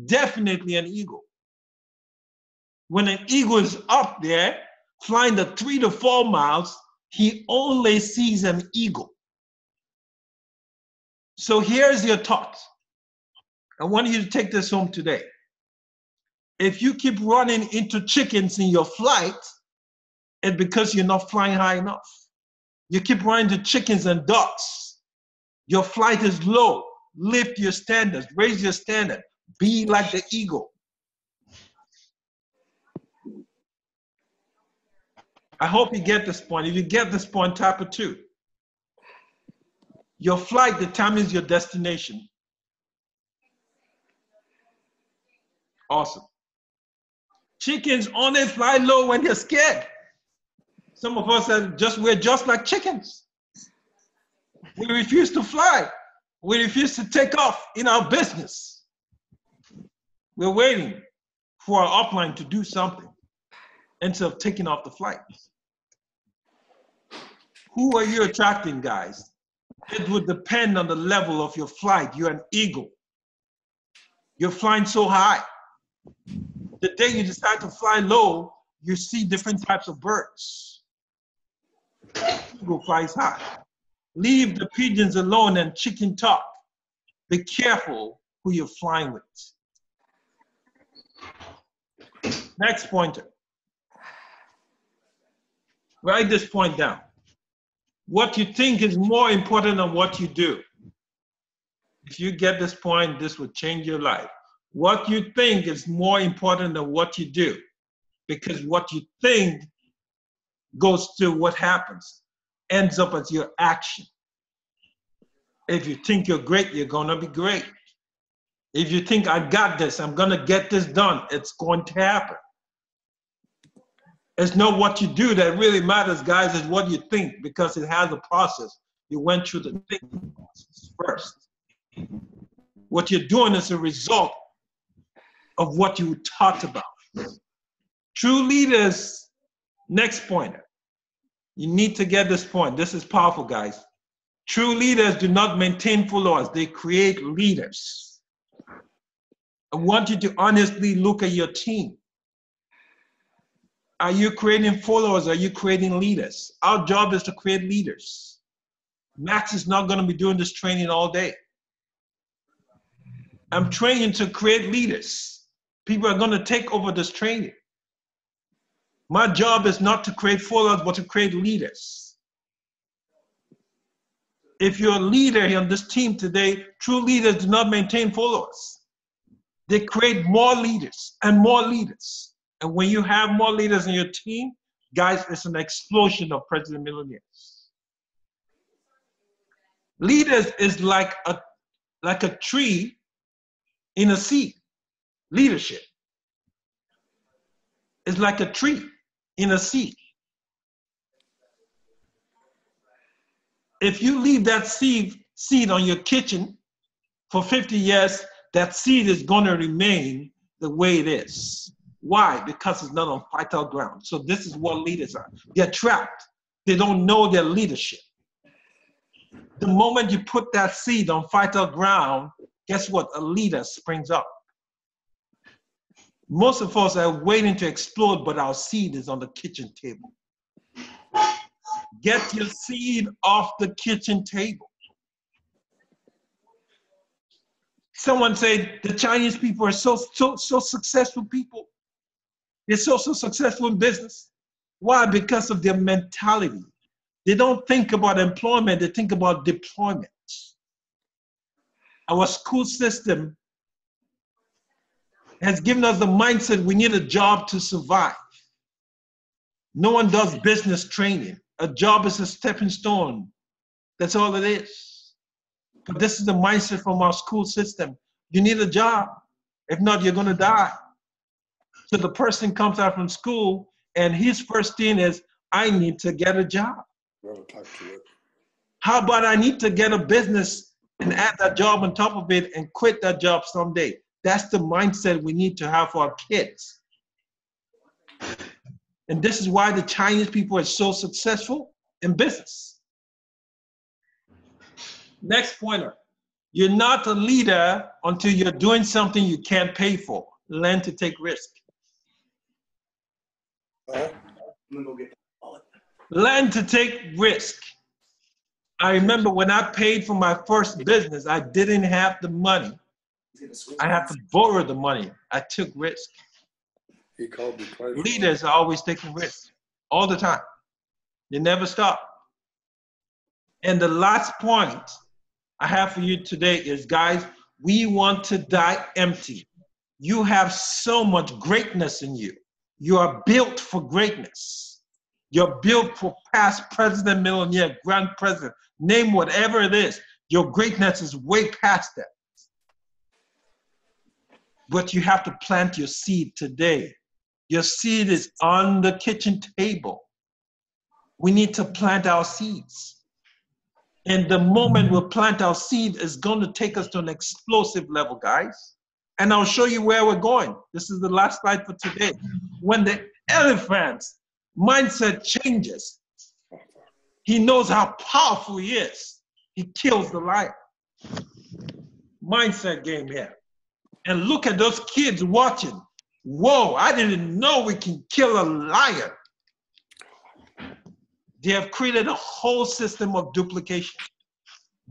Definitely an eagle. When an eagle is up there, flying the 3 to 4 miles, he only sees an eagle. So here's your thought. I want you to take this home today. If you keep running into chickens in your flight, it's because you're not flying high enough. You keep running to chickens and ducks. Your flight is low. Lift your standards, raise your standard. Be like the eagle. I hope you get this point. If you get this point, type a 2. Your flight determines your destination. Awesome. Chickens only fly low when they're scared. Some of us we're just like chickens. We refuse to fly. We refuse to take off in our business. We're waiting for our upline to do something instead of taking off the flight. Who are you attracting, guys? It would depend on the level of your flight. You're an eagle. You're flying so high. The day you decide to fly low, you see different types of birds. Eagle flies high. Leave the pigeons alone and chicken talk. Be careful who you're flying with. Next pointer. Write this point down. What you think is more important than what you do. If you get this point, this will change your life. What you think is more important than what you do, because what you think goes to what happens, ends up as your action. If you think you're great, you're gonna be great. If you think I got this, I'm gonna get this done, it's going to happen. It's not what you do that really matters, guys, it's what you think, because it has a process. You went through the thinking process first. What you're doing is a result of what you talked about. True leaders, next pointer. You need to get this point. This is powerful, guys. True leaders do not maintain followers, they create leaders. I want you to honestly look at your team. Are you creating followers? Are you creating leaders? Our job is to create leaders. Max is not going to be doing this training all day. I'm training to create leaders. People are going to take over this training. My job is not to create followers, but to create leaders. If you're a leader on this team today, true leaders do not maintain followers. They create more leaders and more leaders. And when you have more leaders in your team, guys, it's an explosion of president millionaires. Leaders is like a tree in a seed. Leadership is like a tree in a seed. If you leave that seed on your kitchen for 50 years, that seed is going to remain the way it is. Why? Because it's not on fertile ground. So this is what leaders are. They're trapped. They don't know their leadership. The moment you put that seed on fertile ground, guess what? A leader springs up. Most of us are waiting to explode, but our seed is on the kitchen table. Get your seed off the kitchen table. Someone said the Chinese people are so successful people. They're so successful in business. Why? Because of their mentality. They don't think about employment, they think about deployment. Our school system has given us the mindset we need a job to survive. No one does business training. A job is a stepping stone. That's all it is. But this is the mindset from our school system. You need a job. If not, you're going to die. So the person comes out from school and his first thing is, I need to get a job. How about I need to get a business and add that job on top of it and quit that job someday? That's the mindset we need to have for our kids. And this is why the Chinese people are so successful in business. Next pointer. You're not a leader until you're doing something you can't pay for. Learn to take risk. Learn to take risk. I remember when I paid for my first business, I didn't have the money. I had to borrow the money. I took risk. Leaders are always taking risks, all the time. They never stop. And the last point I have for you today is, guys, we want to die empty. You have so much greatness in you. You are built for greatness. You're built for past president, millionaire, grand president, name whatever it is. Your greatness is way past that. But you have to plant your seed today. Your seed is on the kitchen table. We need to plant our seeds. And the moment we plant our seed is going to take us to an explosive level, guys. And I'll show you where we're going. This is the last slide for today. When the elephant's mindset changes, he knows how powerful he is. He kills the lion. Mindset game here. And look at those kids watching. Whoa, I didn't know we can kill a lion. They have created a whole system of duplication.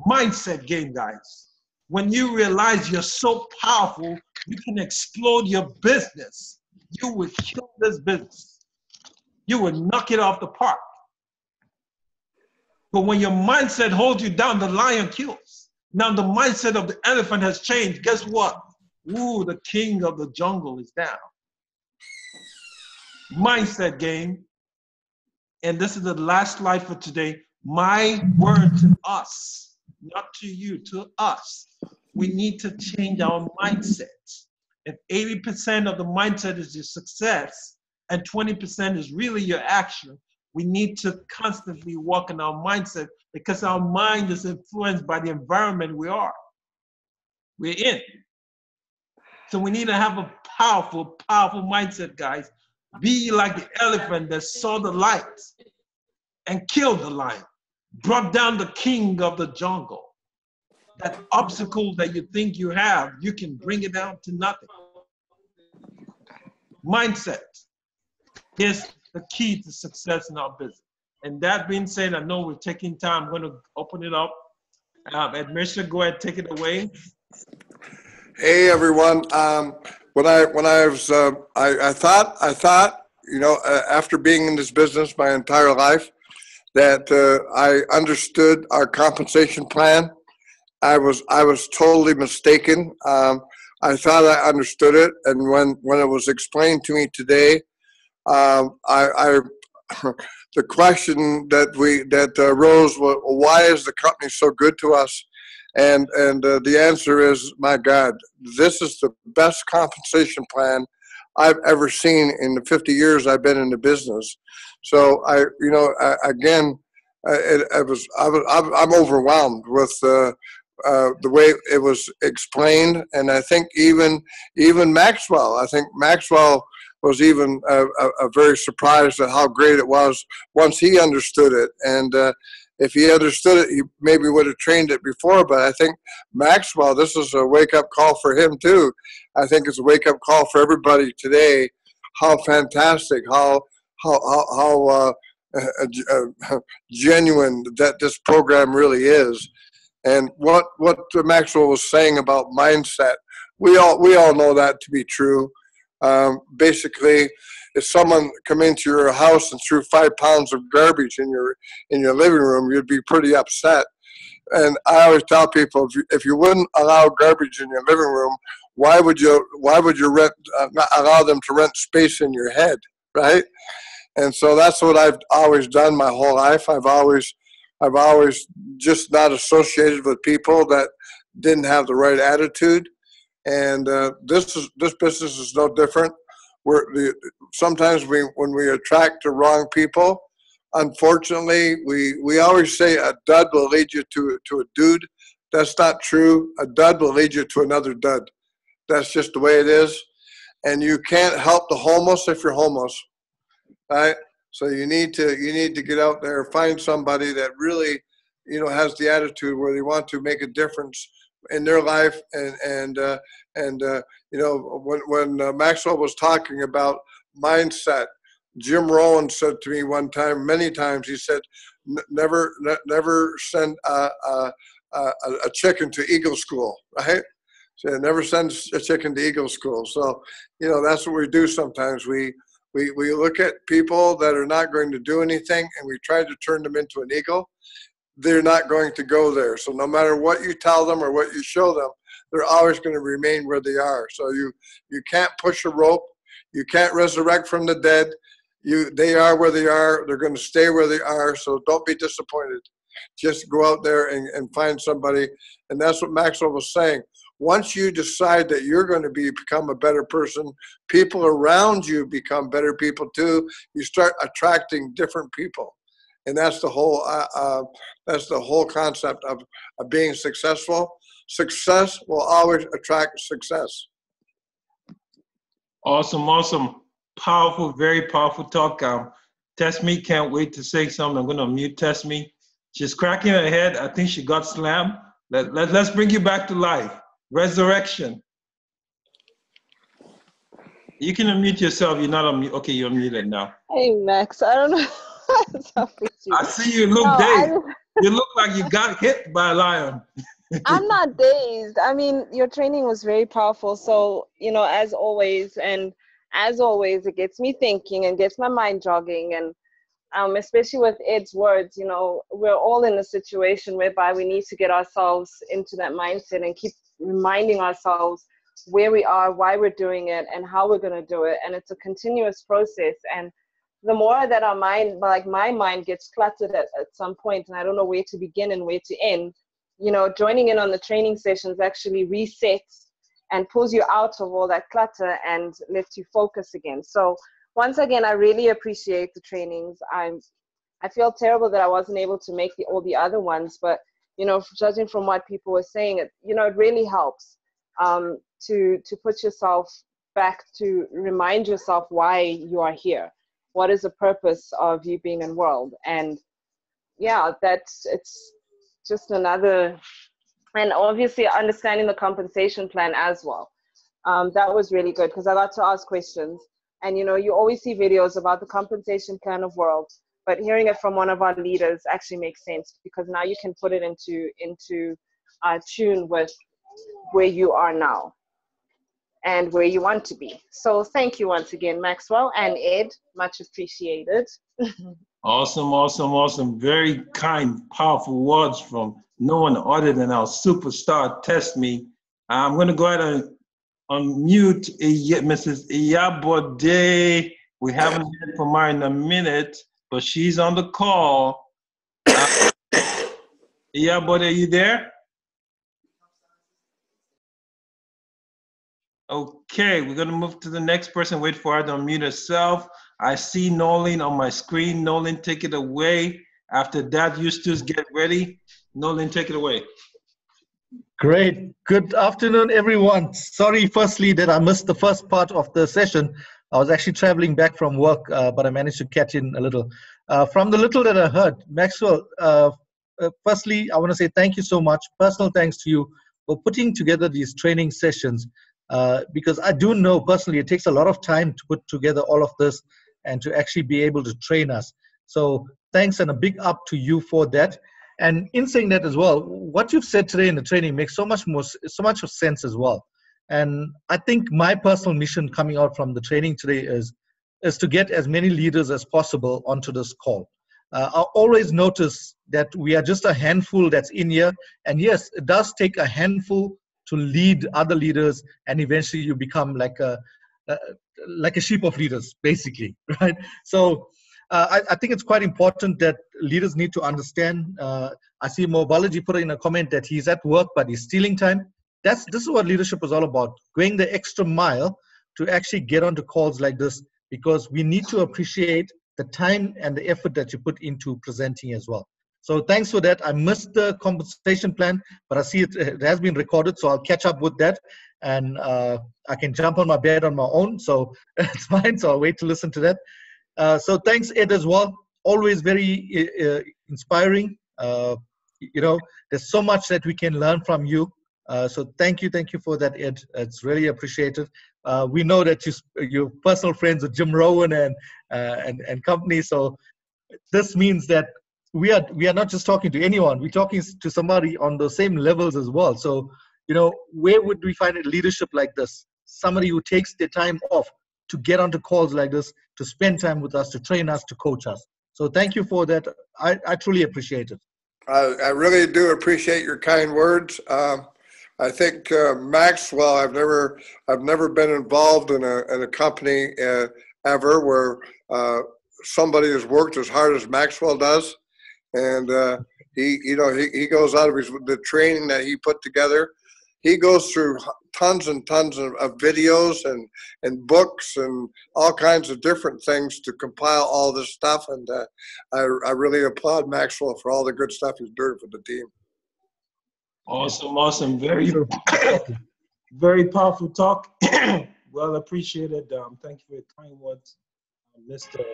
Mindset game, guys. When you realize you're so powerful, you can explode your business. You will kill this business. You will knock it off the park. But when your mindset holds you down, the lion kills. Now the mindset of the elephant has changed. Guess what? Ooh, the king of the jungle is down. Mindset game. And this is the last slide for today. My word to us, not to you, to us. We need to change our mindset. If 80% of the mindset is your success and 20% is really your action, we need to constantly work on our mindset because our mind is influenced by the environment we're in. So we need to have a powerful, powerful mindset, guys. Be like the elephant that saw the light and killed the lion, brought down the king of the jungle. That obstacle that you think you have, you can bring it down to nothing. Mindset is the key to success in our business. And that being said, I know we're taking time. I'm going to open it up. Administrator, go ahead, take it away. Hey everyone. When I thought, you know, after being in this business my entire life, that I understood our compensation plan. I was totally mistaken. I thought I understood it, and when it was explained to me today, the question that arose was, why is the company so good to us? And the answer is, my God, this is the best compensation plan I've ever seen in the 50 years I've been in the business. So I'm overwhelmed with the way it was explained, and I think even Maxwell. I think Maxwell was even very surprised at how great it was once he understood it. And if he understood it, he maybe would have trained it before. But I think Maxwell, this is a wake-up call for him too. I think it's a wake-up call for everybody today. How fantastic! How genuine that this program really is. And what Maxwell was saying about mindset, we all know that to be true. Basically, if someone come into your house and threw 5 pounds of garbage in your living room, you'd be pretty upset. And I always tell people, if you wouldn't allow garbage in your living room, why would you rent not allow them to rent space in your head, right? And so that's what I've always done my whole life. I've always just not associated with people that didn't have the right attitude. And this business is no different. Sometimes when we attract the wrong people, unfortunately, we always say a dud will lead you to a dude. That's not true. A dud will lead you to another dud. That's just the way it is. And you can't help the homeless if you're homeless, right? So you need to get out there, find somebody that really, has the attitude where they want to make a difference in their life. And when Maxwell was talking about mindset, Jim Rohn said to me one time, many times, he said, never send a chicken to Eagle School, right? So never send a chicken to Eagle School. So, that's what we do sometimes. We look at people that are not going to do anything and we try to turn them into an eagle. They're not going to go there. So no matter what you tell them or what you show them, they're always going to remain where they are. So you can't push a rope. You can't resurrect from the dead. They are where they are. They're going to stay where they are. So don't be disappointed. Just go out there and find somebody. And that's what Maxwell was saying. Once you decide that you're going to become a better person, people around you become better people too. You start attracting different people. And that's the whole concept of being successful. Success will always attract success. Awesome. Powerful, very powerful talk. Test Me can't wait to say something. I'm going to mute Test Me. She's cracking her head. I think she got slammed. Let's bring you back to life. Resurrection. You can unmute yourself. You're not unmuted. Okay, you're muted now. Hey, Max. I don't know what's up with you. I see you look dazed. You look like you got hit by a lion. I'm not dazed. I mean, your training was very powerful. So, as always, it gets me thinking and gets my mind jogging. And especially with Ed's words, we're all in a situation whereby we need to get ourselves into that mindset and keep reminding ourselves where we are, why we're doing it, and how we're going to do it. And it's a continuous process. And the more that our mind, like my mind, gets cluttered at some point, and I don't know where to begin and where to end, joining in on the training sessions actually resets and pulls you out of all that clutter and lets you focus again. So once again, I really appreciate the trainings. I feel terrible that I wasn't able to make all the other ones, but judging from what people were saying, it really helps to put yourself back, to remind yourself why you are here. What is the purpose of you being in the world? And yeah, it's just another, and obviously understanding the compensation plan as well. That was really good because I got to ask questions. And you always see videos about the compensation plan of world, but hearing it from one of our leaders actually makes sense because now you can put it into tune with where you are now and where you want to be. So thank you once again, Maxwell and Ed, much appreciated. Awesome. Very kind, powerful words from no one other than our superstar, Test Me. I'm going to go ahead and unmute Mrs. Iyabode. We haven't heard from her in a minute, but she's on the call. Iyabode, are you there? Okay, we're gonna move to the next person. Wait for her to unmute herself. I see Nolan on my screen. Nolan, take it away. After that, you still get ready. Nolan, take it away. Great. Good afternoon, everyone. Sorry, firstly, that I missed the first part of the session. I was actually traveling back from work, but I managed to catch in a little. From the little that I heard, Maxwell, firstly, I want to say thank you so much. Personal thanks to you for putting together these training sessions, because I do know personally it takes a lot of time to put together all of this and to actually be able to train us. So thanks and a big up to you for that. And in saying that as well, what you've said today in the training makes so much of sense as well. And I think my personal mission coming out from the training today is to get as many leaders as possible onto this call. I always notice that we are just a handful that's in here. And yes, it does take a handful to lead other leaders, and eventually you become like a sheep of leaders, basically, right? So I think it's quite important that leaders need to understand. I see Mobalaji put in a comment that he's at work, but he's stealing time. This is what leadership is all about, going the extra mile to actually get onto calls like this, because we need to appreciate the time and the effort that you put into presenting as well. So thanks for that. I missed the compensation plan, but I see it has been recorded, so I'll catch up with that. And I can jump on my bed on my own, so it's fine. So I'll wait to listen to that. So thanks, Ed, as well. Always very inspiring. You know, there's so much that we can learn from you. So thank you for that, Ed. It's really appreciated. We know that you're personal friends with Jim Rowan and company. So this means that we are not just talking to anyone. We're talking to somebody on the same levels as well. So, you know, where would we find a leadership like this? Somebody who takes their time off to get onto calls like this, to spend time with us, to train us, to coach us. So thank you for that. I truly appreciate it. I really do appreciate your kind words. I think Maxwell, I've never been involved in a company ever where somebody has worked as hard as Maxwell does, and he goes out of the training that he put together. He goes through tons and tons of videos and books and all kinds of different things to compile all this stuff, and I really applaud Maxwell for all the good stuff he's doing for the team. Awesome. Very powerful talk. Well appreciated. Thank you for your kind words, Mr.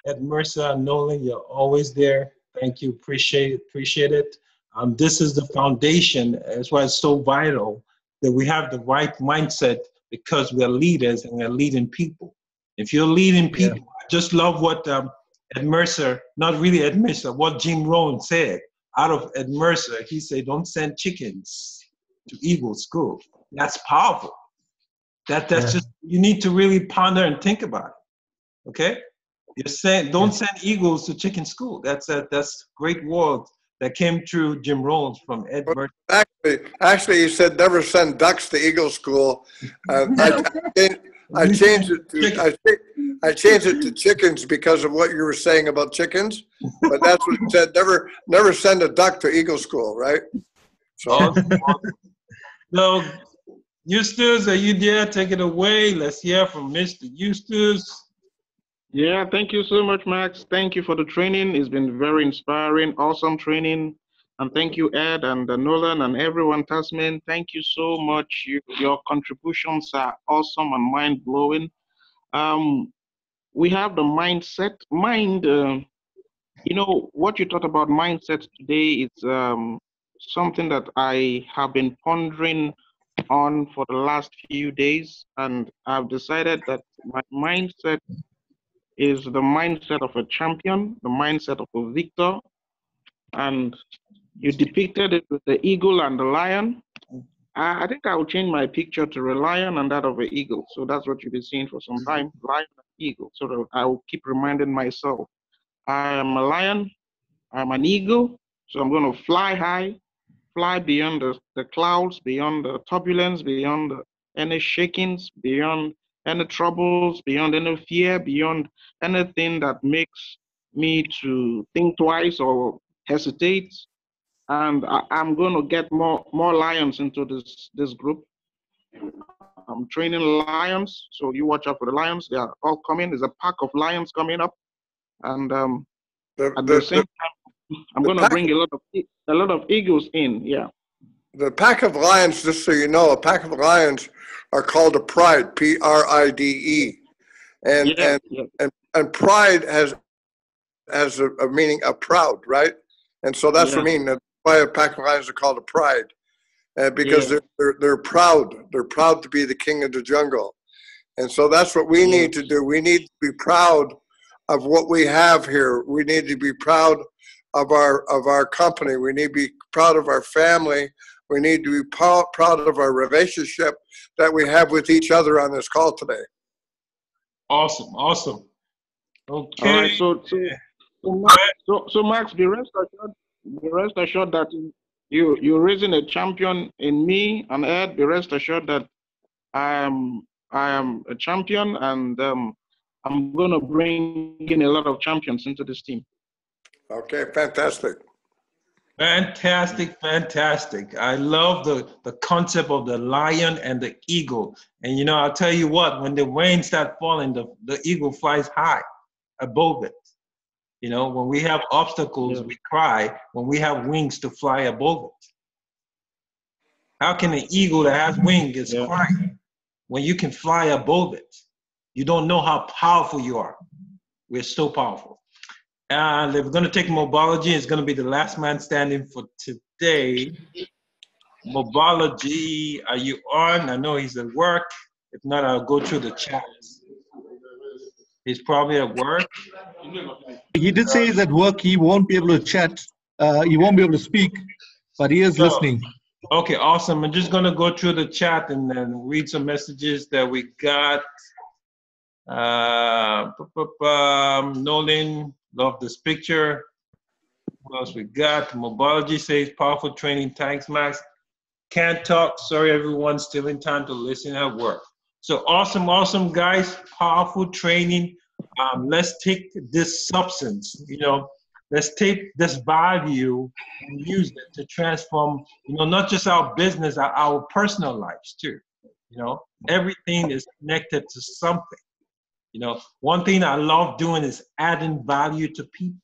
Ed Mercer. Nolan, you're always there. Thank you. Appreciate it. This is the foundation. That's why it's so vital that we have the right mindset, because we're leaders and we're leading people. If you're leading people, I just love what Ed Mercer, not really Ed Mercer, what Jim Rohn said. Out of Ed Mercer, he said, don't send chickens to Eagle School. That's powerful. That's just, you need to really ponder and think about it. Okay? You're saying, don't send eagles to chicken school. That's great words that came through Jim Rohn from Ed Mercer. Actually, he said never send ducks to Eagle School. I changed it to chickens because of what you were saying about chickens. But that's what it said. Never send a duck to Eagle School, right? So, so Eustace, are you there? Take it away. Let's hear from Mr. Eustace. Yeah, thank you so much, Max. Thank you for the training. It's been very inspiring, awesome training. And thank you, Ed and Nolan and everyone, Tasman. Thank you so much. Your contributions are awesome and mind-blowing. We have the mindset. You know, what you talked about mindset today is something that I have been pondering on for the last few days. And I've decided that my mindset is the mindset of a champion, the mindset of a victor. And you depicted it with the eagle and the lion. I think I will change my picture to a lion and that of an eagle. So that's what you'll be seeing for some time, lion and eagle. So that I will keep reminding myself, I am a lion, I'm an eagle, so I'm going to fly high, fly beyond the clouds, beyond the turbulence, beyond any shakings, beyond any troubles, beyond any fear, beyond anything that makes me to think twice or hesitate. And I'm going to get more lions into this group. I'm training lions, so you watch out for the lions. They are all coming. There's a pack of lions coming up, and at the same time, I'm going to bring a lot of eagles in. Yeah. The pack of lions, just so you know, a pack of lions are called a pride, Pride, and pride has a meaning of proud, right? And so that's what I mean. That's why a pack of lions are called a pride, because they're proud. They're proud to be the king of the jungle, and so that's what we need to do. We need to be proud of what we have here. We need to be proud of our company. We need to be proud of our family, We need to be proud of our relationship that we have with each other on this call today. Awesome, awesome. Okay. All right, so Max, be rest assured that you're raising a champion in me and Ed. Be rest assured that I am a champion, and I'm going to bring in a lot of champions into this team. Okay, fantastic. Fantastic, fantastic. I love the concept of the lion and the eagle. And you know, I'll tell you what, when the rain starts falling, the eagle flies high above it. You know, when we have obstacles, we cry. When we have wings to fly above it. How can an eagle that has wings is crying when you can fly above it? You don't know how powerful you are. We're so powerful. And if we're going to take Mobology, it's going to be the last man standing for today. Mobology, are you on? I know he's at work. If not, I'll go through the chat. He's probably at work. He did say he's at work. He won't be able to chat. He won't be able to speak, but he is listening. Okay, awesome. I'm just going to go through the chat and then read some messages that we got. Nolan, love this picture. What else we got? Mobology says powerful training. Thanks, Max. Can't talk. Sorry, everyone. Still in time to listen at work. So awesome, awesome, guys. Powerful training. Let's take this substance, you know, let's take this value and use it to transform, you know, not just our business, our personal lives too. You know, everything is connected to something. You know, one thing I love doing is adding value to people.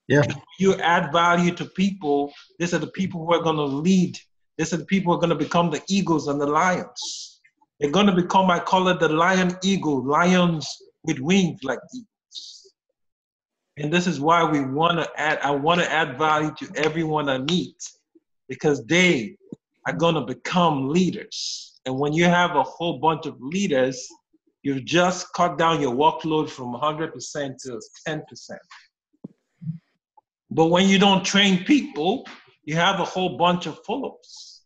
Yeah. You add value to people, these are the people who are going to lead. These are the people who are going to become the eagles and the lions. They're going to become, I call it the lion eagle, lions with wings like eagles. And this is why we want to add, I want to add value to everyone I meet, because they are going to become leaders. And when you have a whole bunch of leaders, you've just cut down your workload from 100% to 10%. But when you don't train people, you have a whole bunch of followers.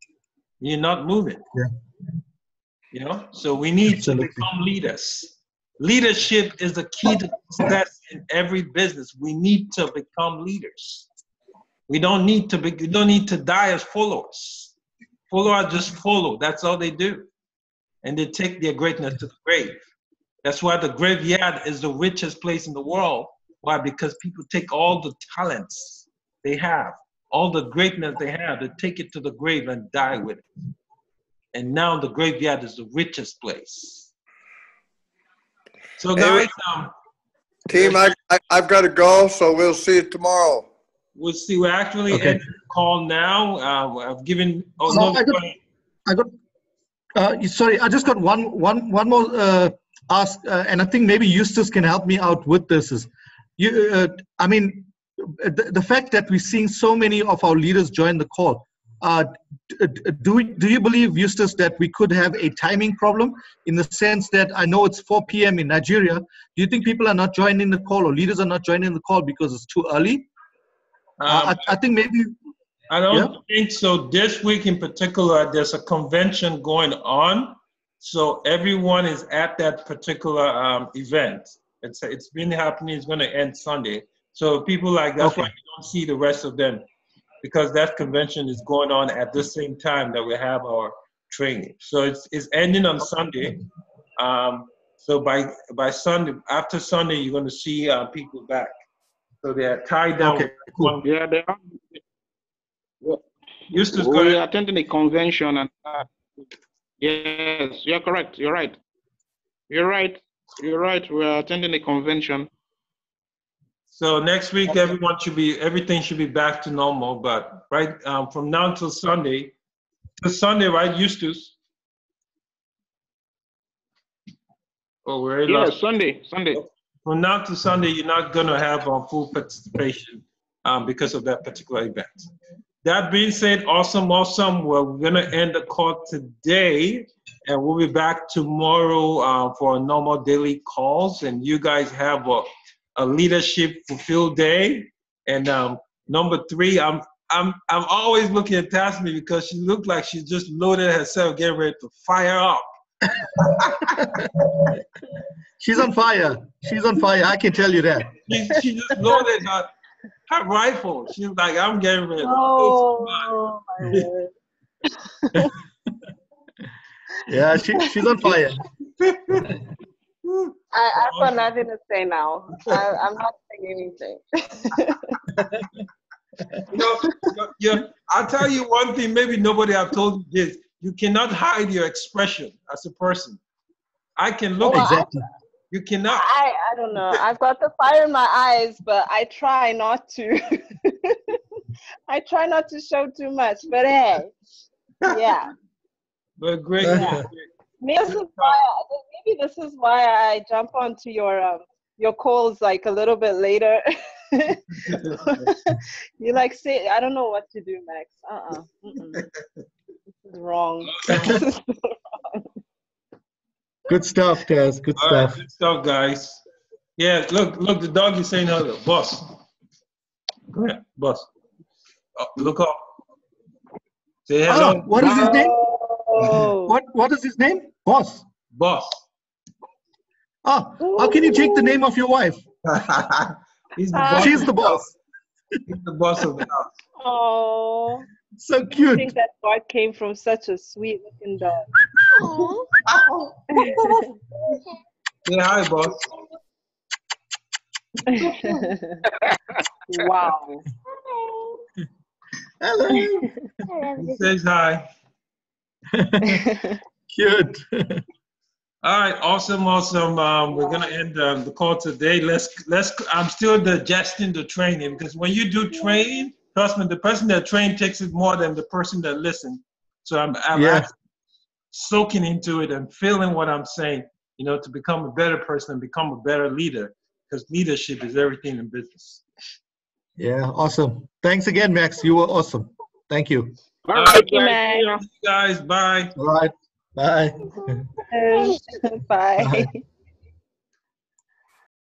You're not moving. Yeah. You know, so we need to become leaders. Leadership is the key to success in every business. We need to become leaders. We don't need to die as followers. Followers just follow. That's all they do. And they take their greatness to the grave. That's why the graveyard is the richest place in the world. Why? Because people take all the talents they have, all the greatness they have, they take it to the grave and die with it. And now the graveyard is the richest place. So guys, team, I've got to go, so we'll see you tomorrow. We'll see. We're actually ending the call now. I've given. Oh no! Sorry, I just got one more ask, and I think maybe Eustace can help me out with this. Is I mean, the fact that we're seeing so many of our leaders join the call. Do you believe, Eustace, that we could have a timing problem in the sense that I know it's 4 p.m. in Nigeria? Do you think people are not joining the call, or leaders are not joining the call because it's too early? I think maybe. I don't think so. This week in particular, there's a convention going on, so everyone is at that particular event. It's been happening. It's going to end Sunday. So people like that's why you don't see the rest of them, because that convention is going on at the same time that we have our training. So it's ending on Sunday. So by Sunday, after Sunday, you're going to see people back. So they're tied down. Okay, cool. Yeah, they are. Eustace, we're attending a convention, and yes, you're correct. You're right. You're right. You're right. We're attending a convention. So next week, everything should be back to normal. But right from now till Sunday, right, Eustace? Oh, we're Sunday. From now to Sunday, you're not going to have full participation because of that particular event. That being said, awesome. Well, we're going to end the call today, and we'll be back tomorrow for normal daily calls. And you guys have a leadership fulfilled day. And number 3, I'm always looking at Tasmi because she looked like she just loaded herself, getting ready to fire up. She's on fire. She's on fire. I can tell you that. She just loaded her rifle. She's like, I'm getting ready. Oh, my word. Yeah, she's on fire. I've got nothing to say now. I'm not saying anything. I'll tell you one thing, maybe nobody have told you this. You cannot hide your expression as a person. I can look exactly. You cannot. I don't know. I've got the fire in my eyes, but I try not to. I try not to show too much, but hey, yeah. But great. Yeah. Maybe this is why I jump onto your calls like a little bit later. You like say, I don't know what to do, Max. This is wrong. Good stuff, Taz. Good All stuff. right, good stuff, guys. Yeah, look, the dog is saying hello. Boss. Go ahead, boss. Oh, look up. Say hello. What is his name? Oh. What is his name? Boss. Boss. Oh, how can you take the name of your wife? He's the boss. She's the boss. He's the boss of the house. Oh. So cute. I think that dog came from such a sweet looking dog. Say hi, boss. Wow. Hello. He says hi. Cute. All right, awesome. We're gonna end the call today. I'm still digesting the training because when you do training, trust me, the person that trained takes it more than the person that listens. So I'm actually soaking into it and feeling what I'm saying, to become a better person and become a better leader, because leadership is everything in business. Yeah, awesome. Thanks again, Max. You were awesome. Thank you. All right, Thank you, Max. Guys, bye. All right. Bye. Bye. Bye.